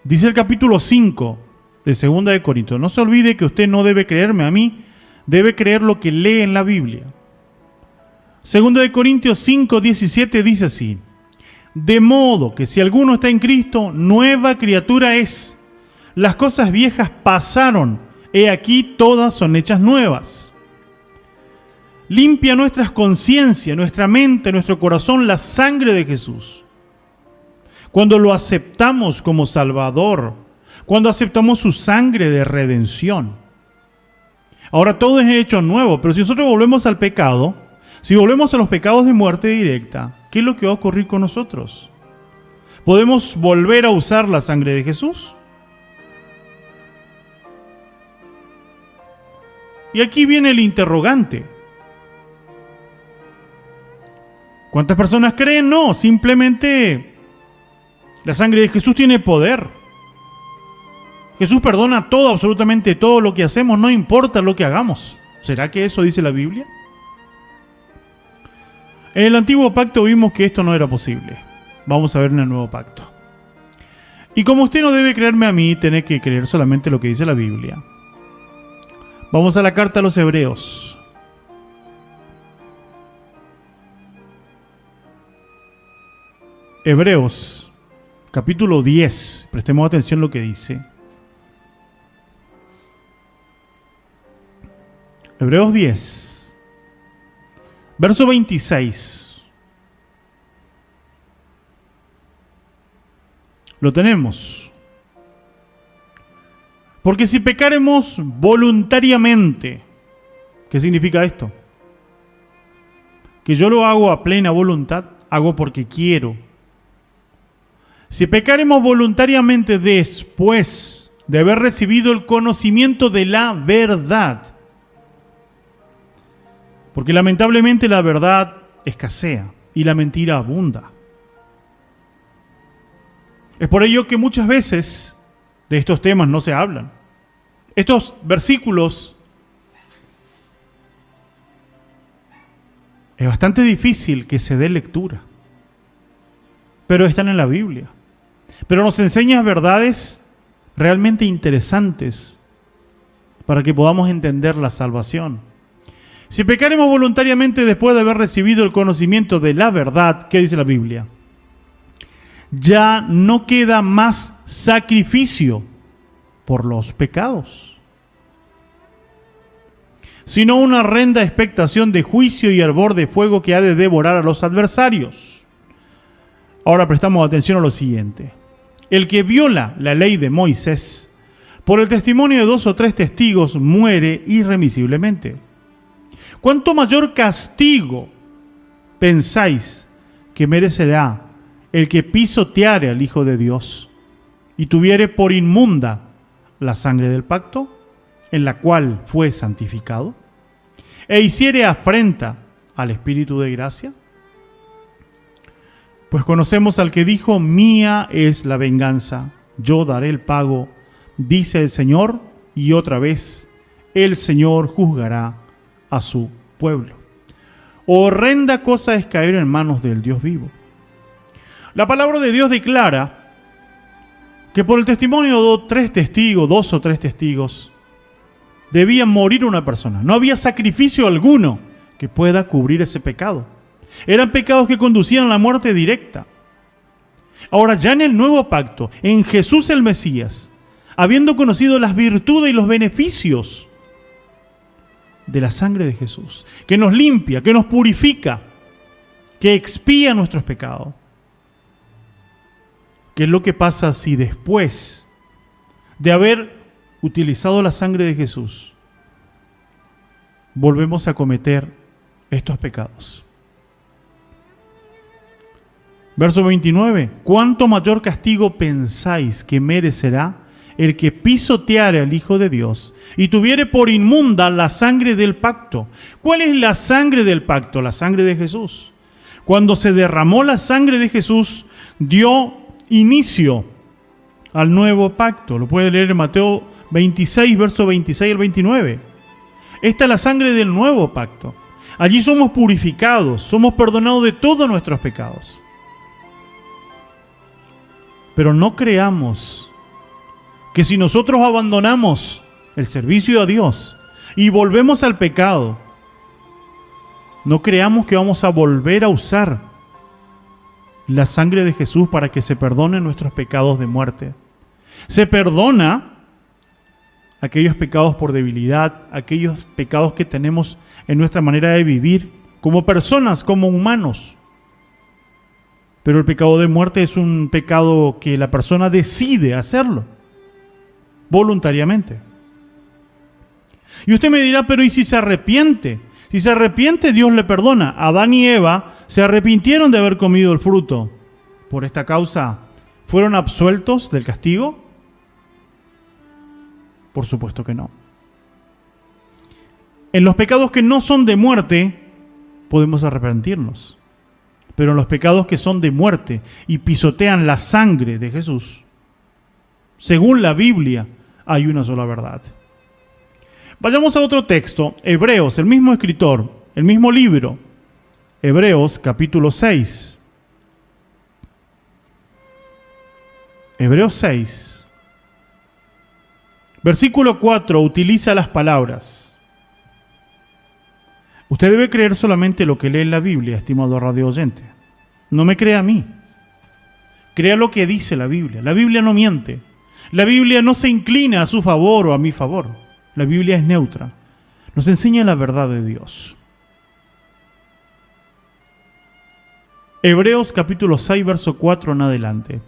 dice el capítulo 5 de Segunda de Corintios. No se olvide que usted no debe creerme a mí, debe creer lo que lee en la Biblia. Segunda de Corintios 5:17 dice así: de modo que si alguno está en Cristo, nueva criatura es. Las cosas viejas pasaron, he aquí todas son hechas nuevas. Limpia nuestras conciencias, nuestra mente, nuestro corazón, la sangre de Jesús. Cuando lo aceptamos como Salvador, cuando aceptamos su sangre de redención. Ahora todo es hecho nuevo, pero si nosotros volvemos al pecado, si volvemos a los pecados de muerte directa, ¿qué es lo que va a ocurrir con nosotros? ¿Podemos volver a usar la sangre de Jesús? Y aquí viene el interrogante. ¿Cuántas personas creen? No, simplemente la sangre de Jesús tiene poder. Jesús perdona todo, absolutamente todo lo que hacemos, no importa lo que hagamos. ¿Será que eso dice la Biblia? En el antiguo pacto vimos que esto no era posible. Vamos a ver en el nuevo pacto. Y como usted no debe creerme a mí, tiene que creer solamente lo que dice la Biblia. Vamos a la carta a los Hebreos. Hebreos, capítulo 10. Prestemos atención a lo que dice. Hebreos 10, verso 26. Lo tenemos. Porque si pecaremos voluntariamente, ¿qué significa esto? Que yo lo hago a plena voluntad, hago porque quiero. Si pecaremos voluntariamente después de haber recibido el conocimiento de la verdad, porque lamentablemente la verdad escasea y la mentira abunda. Es por ello que muchas veces de estos temas no se hablan. Estos versículos es bastante difícil que se dé lectura, pero están en la Biblia. Pero nos enseña verdades realmente interesantes para que podamos entender la salvación. Si pecaremos voluntariamente después de haber recibido el conocimiento de la verdad, ¿qué dice la Biblia? Ya no queda más sacrificio por los pecados, sino una horrenda expectación de juicio y hervor de fuego que ha de devorar a los adversarios. Ahora prestamos atención a lo siguiente. El que viola la ley de Moisés por el testimonio de 2 o 3 testigos muere irremisiblemente. ¿Cuánto mayor castigo pensáis que merecerá el que pisoteare al Hijo de Dios y tuviere por inmunda la sangre del pacto, en la cual fue santificado, e hiciere afrenta al Espíritu de gracia? Pues conocemos al que dijo: mía es la venganza, yo daré el pago, dice el Señor, y otra vez el Señor juzgará a su pueblo. Horrenda cosa es caer en manos del Dios vivo. La palabra de Dios declara que por el testimonio de 2 o 3 testigos, debía morir una persona. No había sacrificio alguno que pueda cubrir ese pecado. Eran pecados que conducían a la muerte directa. Ahora, ya en el nuevo pacto, en Jesús el Mesías, habiendo conocido las virtudes y los beneficios de la sangre de Jesús, que nos limpia, que nos purifica, que expía nuestros pecados. ¿Qué es lo que pasa si después de haber utilizado la sangre de Jesús volvemos a cometer estos pecados? Verso 29. ¿Cuánto mayor castigo pensáis que merecerá el que pisoteare al Hijo de Dios y tuviere por inmunda la sangre del pacto? ¿Cuál es la sangre del pacto? La sangre de Jesús. Cuando se derramó la sangre de Jesús, dio inicio al nuevo pacto. Lo puede leer en Mateo 26, verso 26 al 29. Esta es la sangre del nuevo pacto. Allí somos purificados, somos perdonados de todos nuestros pecados. Pero no creamos que si nosotros abandonamos el servicio a Dios y volvemos al pecado, no creamos que vamos a volver a usar la sangre de Jesús para que se perdonen nuestros pecados de muerte. Se perdona aquellos pecados por debilidad, aquellos pecados que tenemos en nuestra manera de vivir como personas, como humanos. Pero el pecado de muerte es un pecado que la persona decide hacerlo voluntariamente. Y usted me dirá, pero ¿y si se arrepiente? Si se arrepiente, Dios le perdona. Adán y Eva se arrepintieron de haber comido el fruto. Por esta causa, ¿fueron absueltos del castigo? Por supuesto que no. En los pecados que no son de muerte, podemos arrepentirnos. Pero en los pecados que son de muerte y pisotean la sangre de Jesús, según la Biblia, hay una sola verdad. Vayamos a otro texto, Hebreos, el mismo escritor, el mismo libro, Hebreos capítulo 6. Hebreos 6, versículo 4, utiliza las palabras: usted debe creer solamente lo que lee en la Biblia, estimado radio oyente. No me crea a mí. Crea lo que dice la Biblia. La Biblia no miente. La Biblia no se inclina a su favor o a mi favor. La Biblia es neutra. Nos enseña la verdad de Dios. Hebreos capítulo 6, verso 4 en adelante.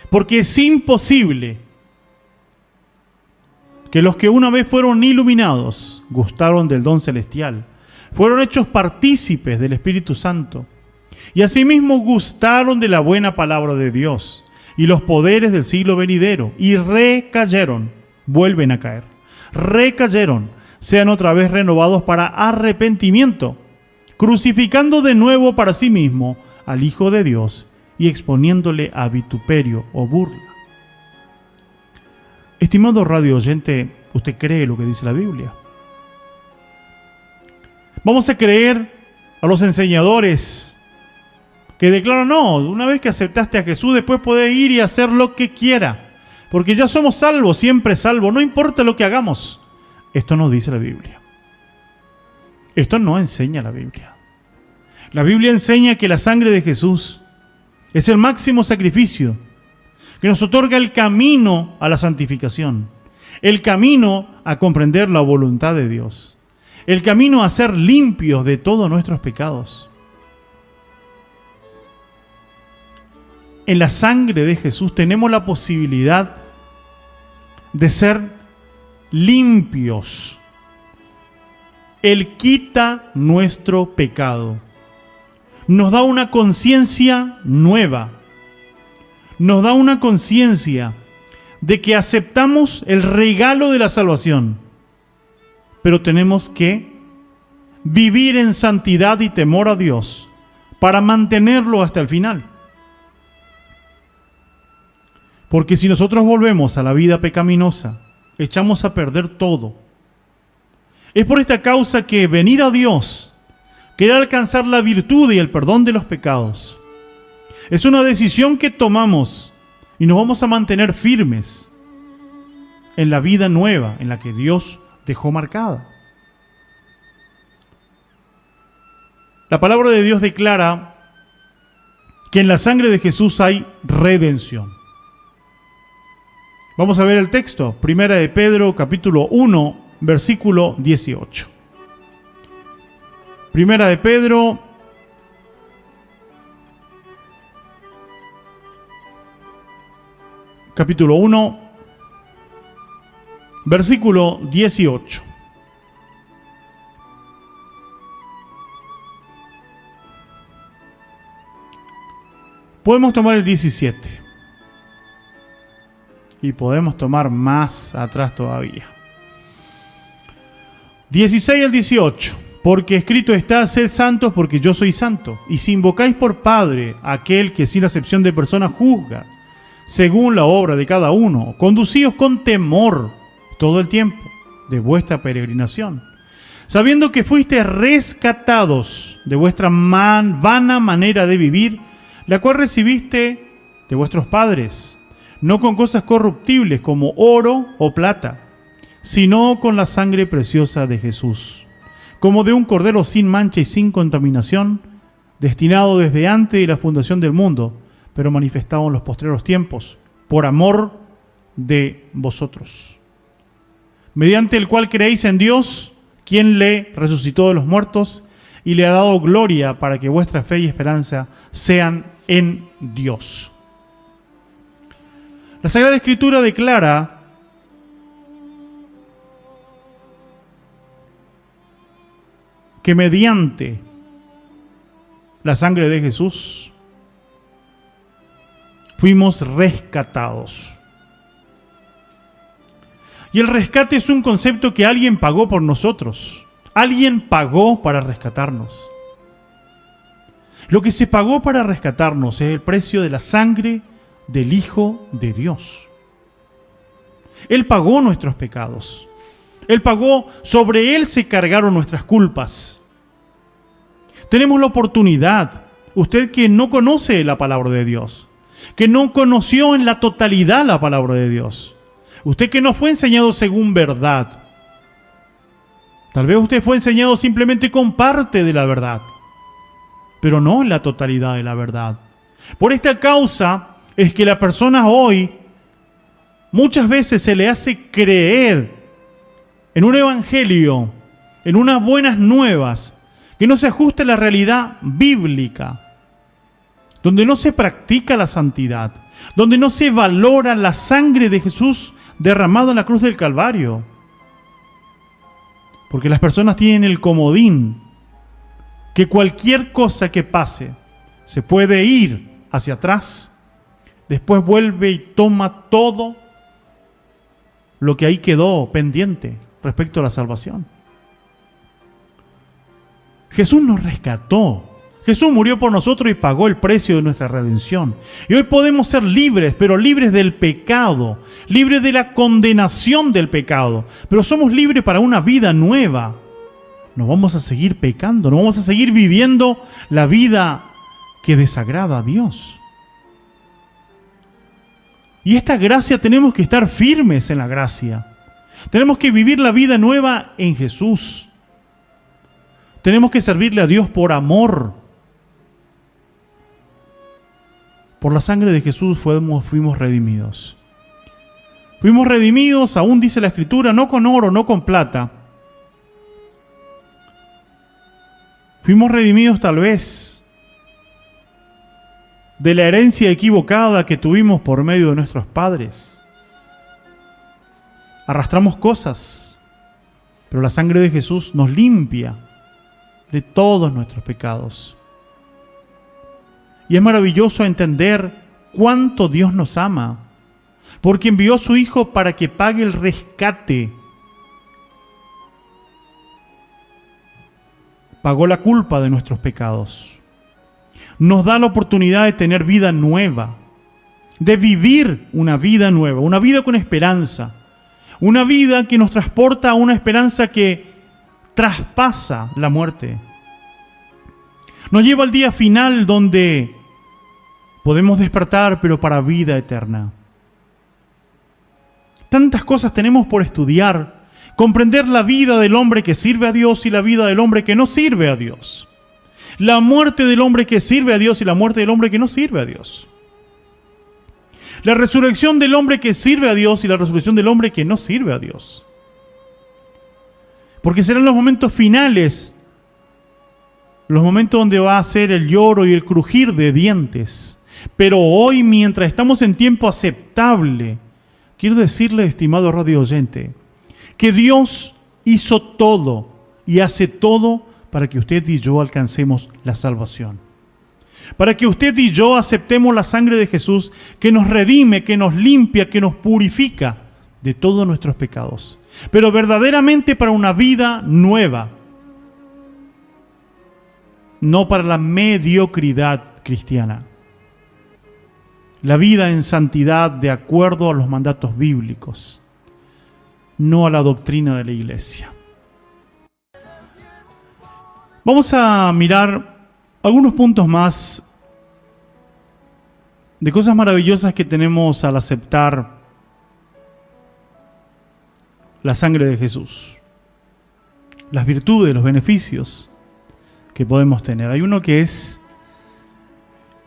Porque es imposible que los que una vez fueron iluminados, gustaron del don celestial, fueron hechos partícipes del Espíritu Santo, y asimismo gustaron de la buena palabra de Dios y los poderes del siglo venidero, y recayeron, vuelven a caer, recayeron, sean otra vez renovados para arrepentimiento, crucificando de nuevo para sí mismo al Hijo de Dios y exponiéndole a vituperio o burla. Estimado radio oyente, ¿usted cree lo que dice la Biblia? Vamos a creer a los enseñadores que declaran: no, una vez que aceptaste a Jesús, después puede ir y hacer lo que quiera, porque ya somos salvos, siempre salvos, no importa lo que hagamos. Esto no dice la Biblia. Esto no enseña la Biblia. La Biblia enseña que la sangre de Jesús es el máximo sacrificio que nos otorga el camino a la santificación, el camino a comprender la voluntad de Dios, el camino a ser limpios de todos nuestros pecados. En la sangre de Jesús tenemos la posibilidad de ser limpios. Él quita nuestro pecado. Nos da una conciencia nueva. Nos da una conciencia de que aceptamos el regalo de la salvación, pero tenemos que vivir en santidad y temor a Dios para mantenerlo hasta el final. Porque si nosotros volvemos a la vida pecaminosa, echamos a perder todo. Es por esta causa que venir a Dios, querer alcanzar la virtud y el perdón de los pecados, es una decisión que tomamos y nos vamos a mantener firmes en la vida nueva en la que Dios dejó marcada. La palabra de Dios declara que en la sangre de Jesús hay redención. Vamos a ver el texto, Primera de Pedro, capítulo 1, versículo 18. Primera de Pedro, capítulo 1, versículo 18. Podemos tomar el 17. Y podemos tomar más atrás todavía. 16 al 18. Porque escrito está, sed santos porque yo soy santo. Y si invocáis por Padre a aquel que sin acepción de personas juzga, según la obra de cada uno, conducíos con temor todo el tiempo de vuestra peregrinación, sabiendo que fuisteis rescatados de vuestra vana manera de vivir, la cual recibiste de vuestros padres, no con cosas corruptibles como oro o plata, sino con la sangre preciosa de Jesús, como de un cordero sin mancha y sin contaminación, destinado desde antes de la fundación del mundo, pero manifestado en los postreros tiempos, por amor de vosotros, mediante el cual creéis en Dios, quien le resucitó de los muertos y le ha dado gloria para que vuestra fe y esperanza sean en Dios. La Sagrada Escritura declara que mediante la sangre de Jesús fuimos rescatados. Y el rescate es un concepto que alguien pagó por nosotros. Alguien pagó para rescatarnos. Lo que se pagó para rescatarnos es el precio de la sangre del Hijo de Dios. Él pagó nuestros pecados. Él pagó, sobre Él se cargaron nuestras culpas. Tenemos la oportunidad, usted que no conoce la palabra de Dios, que no conoció en la totalidad la palabra de Dios, usted que no fue enseñado según verdad, tal vez usted fue enseñado simplemente con parte de la verdad, pero no en la totalidad de la verdad. Por esta causa es que la persona hoy muchas veces se le hace creer en un evangelio, en unas buenas nuevas, que no se ajusta a la realidad bíblica, donde no se practica la santidad, donde no se valora la sangre de Jesús derramada en la cruz del Calvario. Porque las personas tienen el comodín que cualquier cosa que pase se puede ir hacia atrás, después vuelve y toma todo lo que ahí quedó pendiente respecto a la salvación. Jesús nos rescató. Jesús murió por nosotros y pagó el precio de nuestra redención. Y hoy podemos ser libres, pero libres del pecado, libres de la condenación del pecado. Pero somos libres para una vida nueva. No vamos a seguir pecando, no vamos a seguir viviendo la vida que desagrada a Dios. Y esta gracia tenemos que estar firmes en la gracia. Tenemos que vivir la vida nueva en Jesús. Tenemos que servirle a Dios por amor. Por la sangre de Jesús fuimos redimidos. Fuimos redimidos, aún dice la Escritura, no con oro, no con plata. Fuimos redimidos tal vez de la herencia equivocada que tuvimos por medio de nuestros padres. arrastramos cosas, pero la sangre de Jesús nos limpia de todos nuestros pecados. Y es maravilloso entender cuánto Dios nos ama, porque envió a su Hijo para que pague el rescate. Pagó la culpa de nuestros pecados. Nos da la oportunidad de tener vida nueva, de vivir una vida nueva, una vida con esperanza, una vida que nos transporta a una esperanza que traspasa la muerte. Nos lleva al día final donde podemos despertar, pero para vida eterna. Tantas cosas tenemos por estudiar, comprender la vida del hombre que sirve a Dios y la vida del hombre que no sirve a Dios. La muerte del hombre que sirve a Dios y la muerte del hombre que no sirve a Dios. La resurrección del hombre que sirve a Dios y la resurrección del hombre que no sirve a Dios. Porque serán los momentos finales, los momentos donde va a ser el lloro y el crujir de dientes. Pero hoy, mientras estamos en tiempo aceptable, quiero decirle, estimado radio oyente, que Dios hizo todo y hace todo para que usted y yo alcancemos la salvación. Para que usted y yo aceptemos la sangre de Jesús que nos redime, que nos limpia, que nos purifica de todos nuestros pecados. Pero verdaderamente para una vida nueva. No para la mediocridad cristiana. La vida en santidad de acuerdo a los mandatos bíblicos. No a la doctrina de la iglesia. Vamos a mirar algunos puntos más de cosas maravillosas que tenemos al aceptar la sangre de Jesús. Las virtudes, los beneficios que podemos tener. Hay uno que es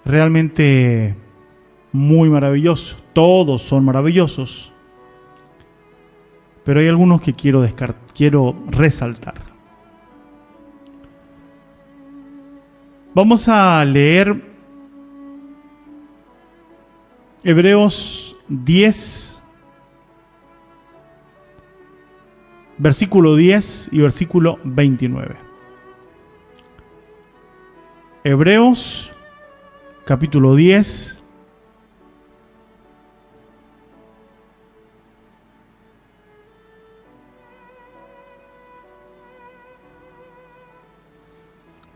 realmente muy maravilloso. Todos son maravillosos. Pero hay algunos que quiero resaltar. Vamos a leer Hebreos 10, versículo 10 y versículo 29. Hebreos, capítulo 10,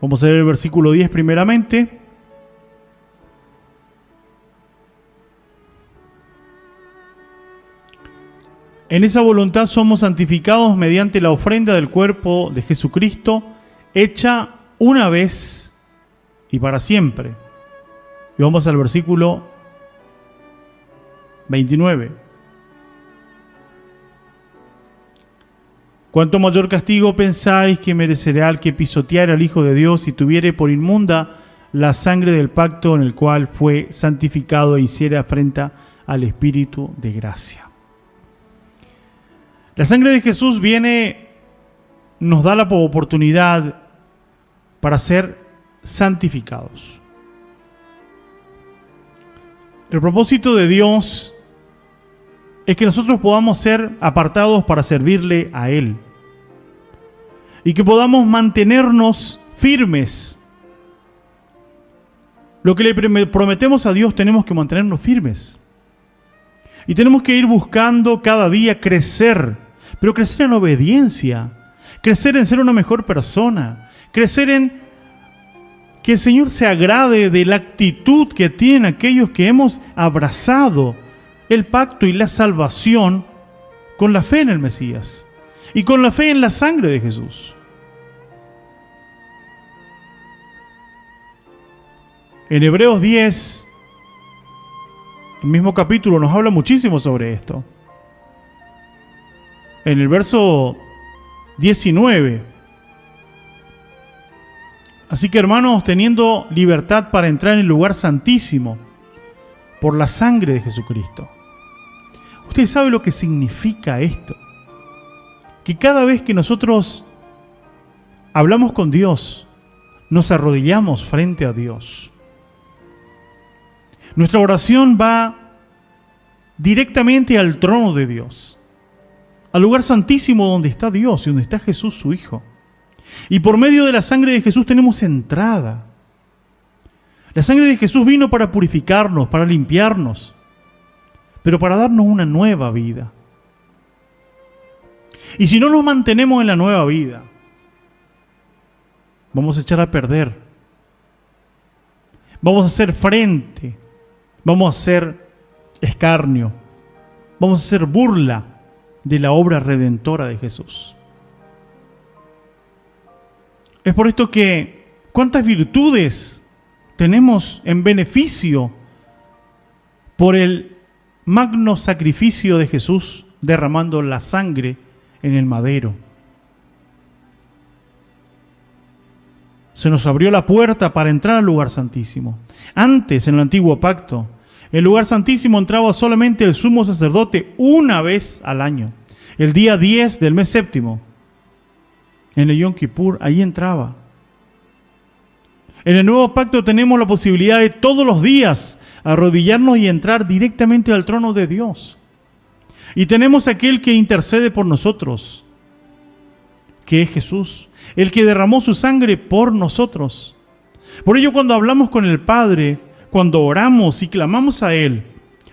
vamos a leer el versículo 10 primeramente. En esa voluntad somos santificados mediante la ofrenda del cuerpo de Jesucristo, hecha una vez y para siempre. Y vamos al versículo 29. ¿Cuánto mayor castigo pensáis que merecerá el que pisoteare al Hijo de Dios y tuviere por inmunda la sangre del pacto en el cual fue santificado e hiciere afrenta al Espíritu de gracia? La sangre de Jesús nos da la oportunidad para ser santificados. El propósito de Dios es que nosotros podamos ser apartados para servirle a Él. Y que podamos mantenernos firmes. Lo que le prometemos a Dios tenemos que mantenernos firmes. Y tenemos que ir buscando cada día crecer. Pero crecer en obediencia. Crecer en ser una mejor persona. Crecer en que el Señor se agrade de la actitud que tienen aquellos que hemos abrazado el pacto y la salvación con la fe en el Mesías y con la fe en la sangre de Jesús. En Hebreos 10, el mismo capítulo nos habla muchísimo sobre esto. En el verso 19. Así que, hermanos, teniendo libertad para entrar en el lugar santísimo por la sangre de Jesucristo. ¿Usted sabe lo que significa esto? Que cada vez que nosotros hablamos con Dios, nos arrodillamos frente a Dios. Nuestra oración va directamente al trono de Dios. al lugar santísimo donde está Dios y donde está Jesús, su Hijo. Y por medio de la sangre de Jesús tenemos entrada. La sangre de Jesús vino para purificarnos, para limpiarnos, pero para darnos una nueva vida. Y si no nos mantenemos en la nueva vida, vamos a echar a perder. Vamos a hacer frente, vamos a hacer escarnio, vamos a hacer burla de la obra redentora de Jesús. Es por esto que cuántas virtudes tenemos en beneficio por el magno sacrificio de Jesús derramando la sangre en el madero. Se nos abrió la puerta para entrar al lugar santísimo. Antes, en el antiguo pacto, el lugar santísimo entraba solamente el sumo sacerdote una vez al año. El día 10 del mes séptimo, en el Yom Kippur, ahí entraba. En el nuevo pacto tenemos la posibilidad de todos los días arrodillarnos y entrar directamente al trono de Dios. Y tenemos aquel que intercede por nosotros, que es Jesús, el que derramó su sangre por nosotros. Por ello, cuando hablamos con el Padre, cuando oramos y clamamos a Él,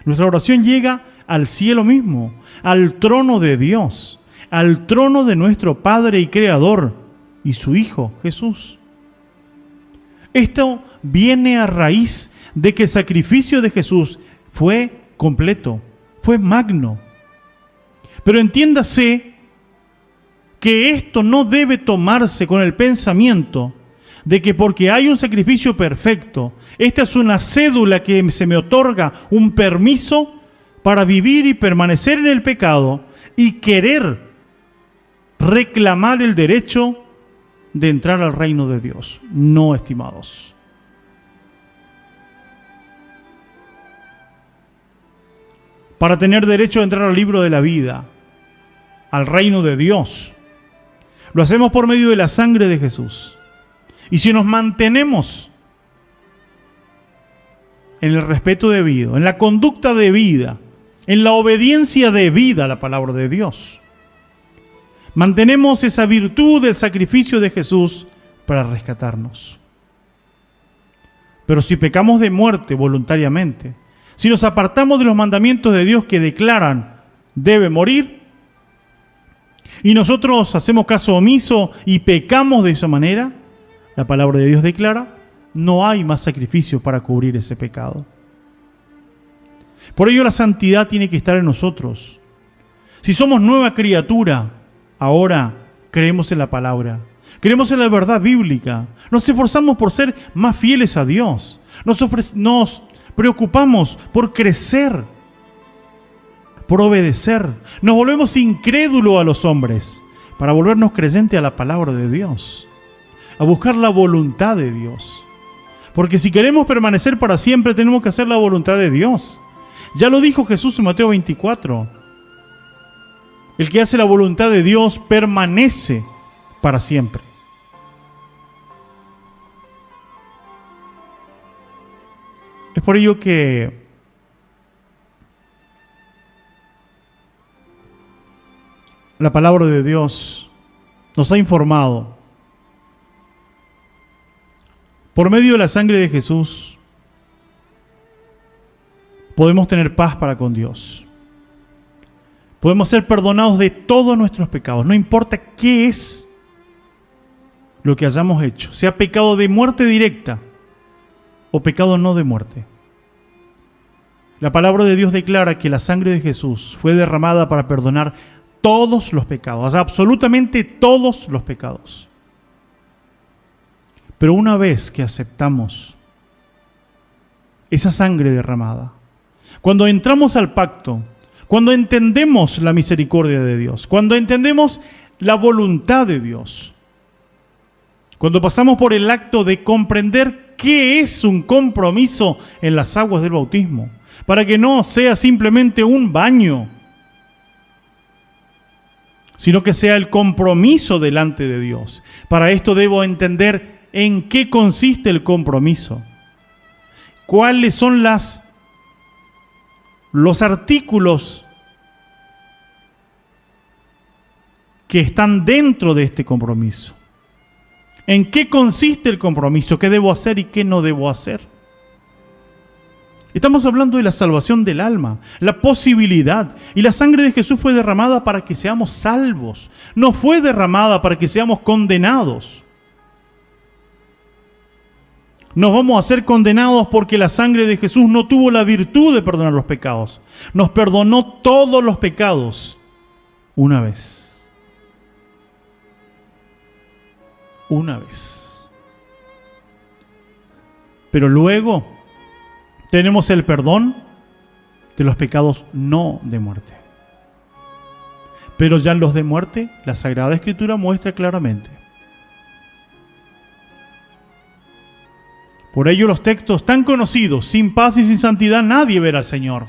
nuestra oración llega al cielo mismo, al trono de Dios, al trono de nuestro Padre y Creador y su Hijo, Jesús. Esto viene a raíz de que el sacrificio de Jesús fue completo, fue magno. Pero entiéndase que esto no debe tomarse con el pensamiento de que porque hay un sacrificio perfecto, esta es una cédula que se me otorga un permiso para vivir y permanecer en el pecado y querer reclamar el derecho de entrar al reino de Dios. No, estimados. Para tener derecho a entrar al libro de la vida, al reino de Dios, lo hacemos por medio de la sangre de Jesús. Y si nos mantenemos en el respeto debido, en la conducta debida, en la obediencia debida a la palabra de Dios, mantenemos esa virtud del sacrificio de Jesús para rescatarnos. Pero si pecamos de muerte voluntariamente, si nos apartamos de los mandamientos de Dios que declaran debe morir, y nosotros hacemos caso omiso y pecamos de esa manera, la palabra de Dios declara, no hay más sacrificio para cubrir ese pecado. Por ello la santidad tiene que estar en nosotros. Si somos nueva criatura, ahora creemos en la palabra, creemos en la verdad bíblica, nos esforzamos por ser más fieles a Dios, nos preocupamos por crecer, por obedecer, nos volvemos incrédulos a los hombres para volvernos creyentes a la palabra de Dios, a buscar la voluntad de Dios. Porque si queremos permanecer para siempre, tenemos que hacer la voluntad de Dios. Ya lo dijo Jesús en Mateo 24. El que hace la voluntad de Dios permanece para siempre. Es por ello que la palabra de Dios nos ha informado. Por medio de la sangre de Jesús podemos tener paz para con Dios. Podemos ser perdonados de todos nuestros pecados, no importa qué es lo que hayamos hecho, sea pecado de muerte directa o pecado no de muerte. La palabra de Dios declara que la sangre de Jesús fue derramada para perdonar todos los pecados, absolutamente todos los pecados. Pero una vez que aceptamos esa sangre derramada, cuando entramos al pacto, cuando entendemos la misericordia de Dios, cuando entendemos la voluntad de Dios, cuando pasamos por el acto de comprender qué es un compromiso en las aguas del bautismo, para que no sea simplemente un baño, sino que sea el compromiso delante de Dios. Para esto debo entender en qué consiste el compromiso, cuáles son los artículos que están dentro de este compromiso. ¿En qué consiste el compromiso? ¿Qué debo hacer y qué no debo hacer? Estamos hablando de la salvación del alma, la posibilidad. Y la sangre de Jesús fue derramada para que seamos salvos. No fue derramada para que seamos condenados. Nos vamos a ser condenados porque la sangre de Jesús no tuvo la virtud de perdonar los pecados. Nos perdonó todos los pecados una vez. Una vez. Pero luego tenemos el perdón de los pecados no de muerte. Pero ya en los de muerte, la Sagrada Escritura muestra claramente. Por ello los textos tan conocidos, sin paz y sin santidad nadie verá al Señor.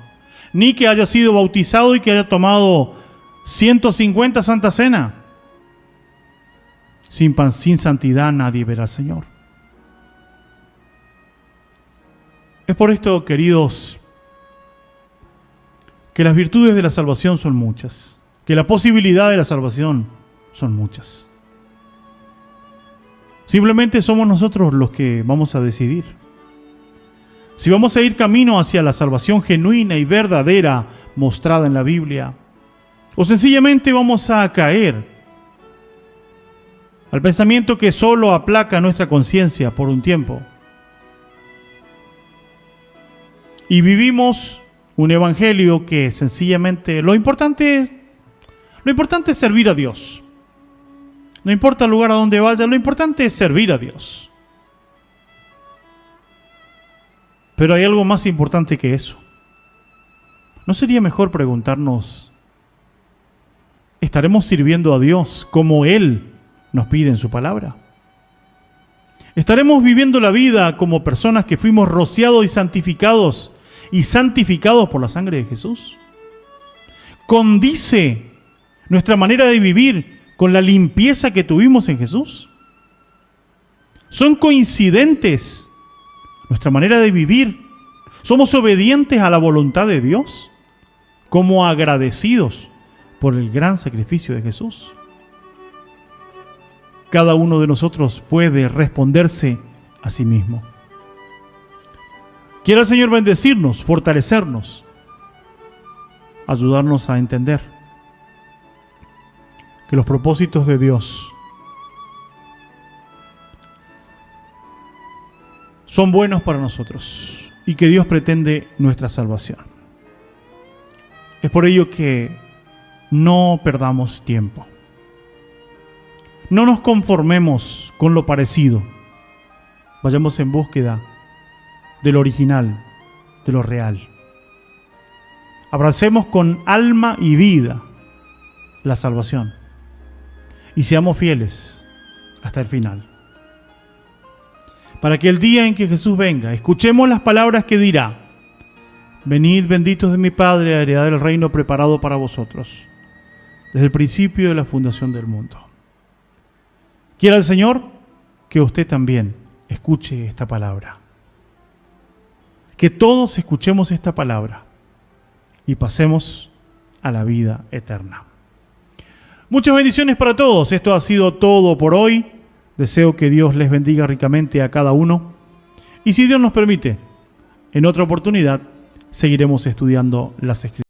Ni que haya sido bautizado y que haya tomado 150 Santa Cena. Sin santidad nadie verá al Señor. Es por esto, queridos, que las virtudes de la salvación son muchas, que la posibilidad de la salvación son muchas. Simplemente somos nosotros los que vamos a decidir si vamos a ir camino hacia la salvación genuina y verdadera mostrada en la Biblia, o sencillamente vamos a caer al pensamiento que solo aplaca nuestra conciencia por un tiempo. Y vivimos un evangelio que sencillamente lo importante es servir a Dios. No importa el lugar a donde vaya, lo importante es servir a Dios. Pero hay algo más importante que eso. ¿No sería mejor preguntarnos, ¿estaremos sirviendo a Dios como Él nos pide en su palabra? ¿Estaremos viviendo la vida como personas que fuimos rociados y santificados por la sangre de Jesús? ¿Condice nuestra manera de vivir con la limpieza que tuvimos en Jesús? ¿Son coincidentes nuestra manera de vivir? ¿Somos obedientes a la voluntad de Dios como agradecidos por el gran sacrificio de Jesús? Cada uno de nosotros puede responderse a sí mismo. Quiera el Señor bendecirnos, fortalecernos, ayudarnos a entender que los propósitos de Dios son buenos para nosotros y que Dios pretende nuestra salvación. Es por ello que no perdamos tiempo. No nos conformemos con lo parecido. Vayamos en búsqueda de lo original, de lo real. Abracemos con alma y vida la salvación y seamos fieles hasta el final. Para que el día en que Jesús venga, escuchemos las palabras que dirá: venid benditos de mi Padre a heredar el reino preparado para vosotros desde el principio de la fundación del mundo. Quiera el Señor que usted también escuche esta palabra. Que todos escuchemos esta palabra y pasemos a la vida eterna. Muchas bendiciones para todos. Esto ha sido todo por hoy. Deseo que Dios les bendiga ricamente a cada uno. Y si Dios nos permite, en otra oportunidad seguiremos estudiando las Escrituras.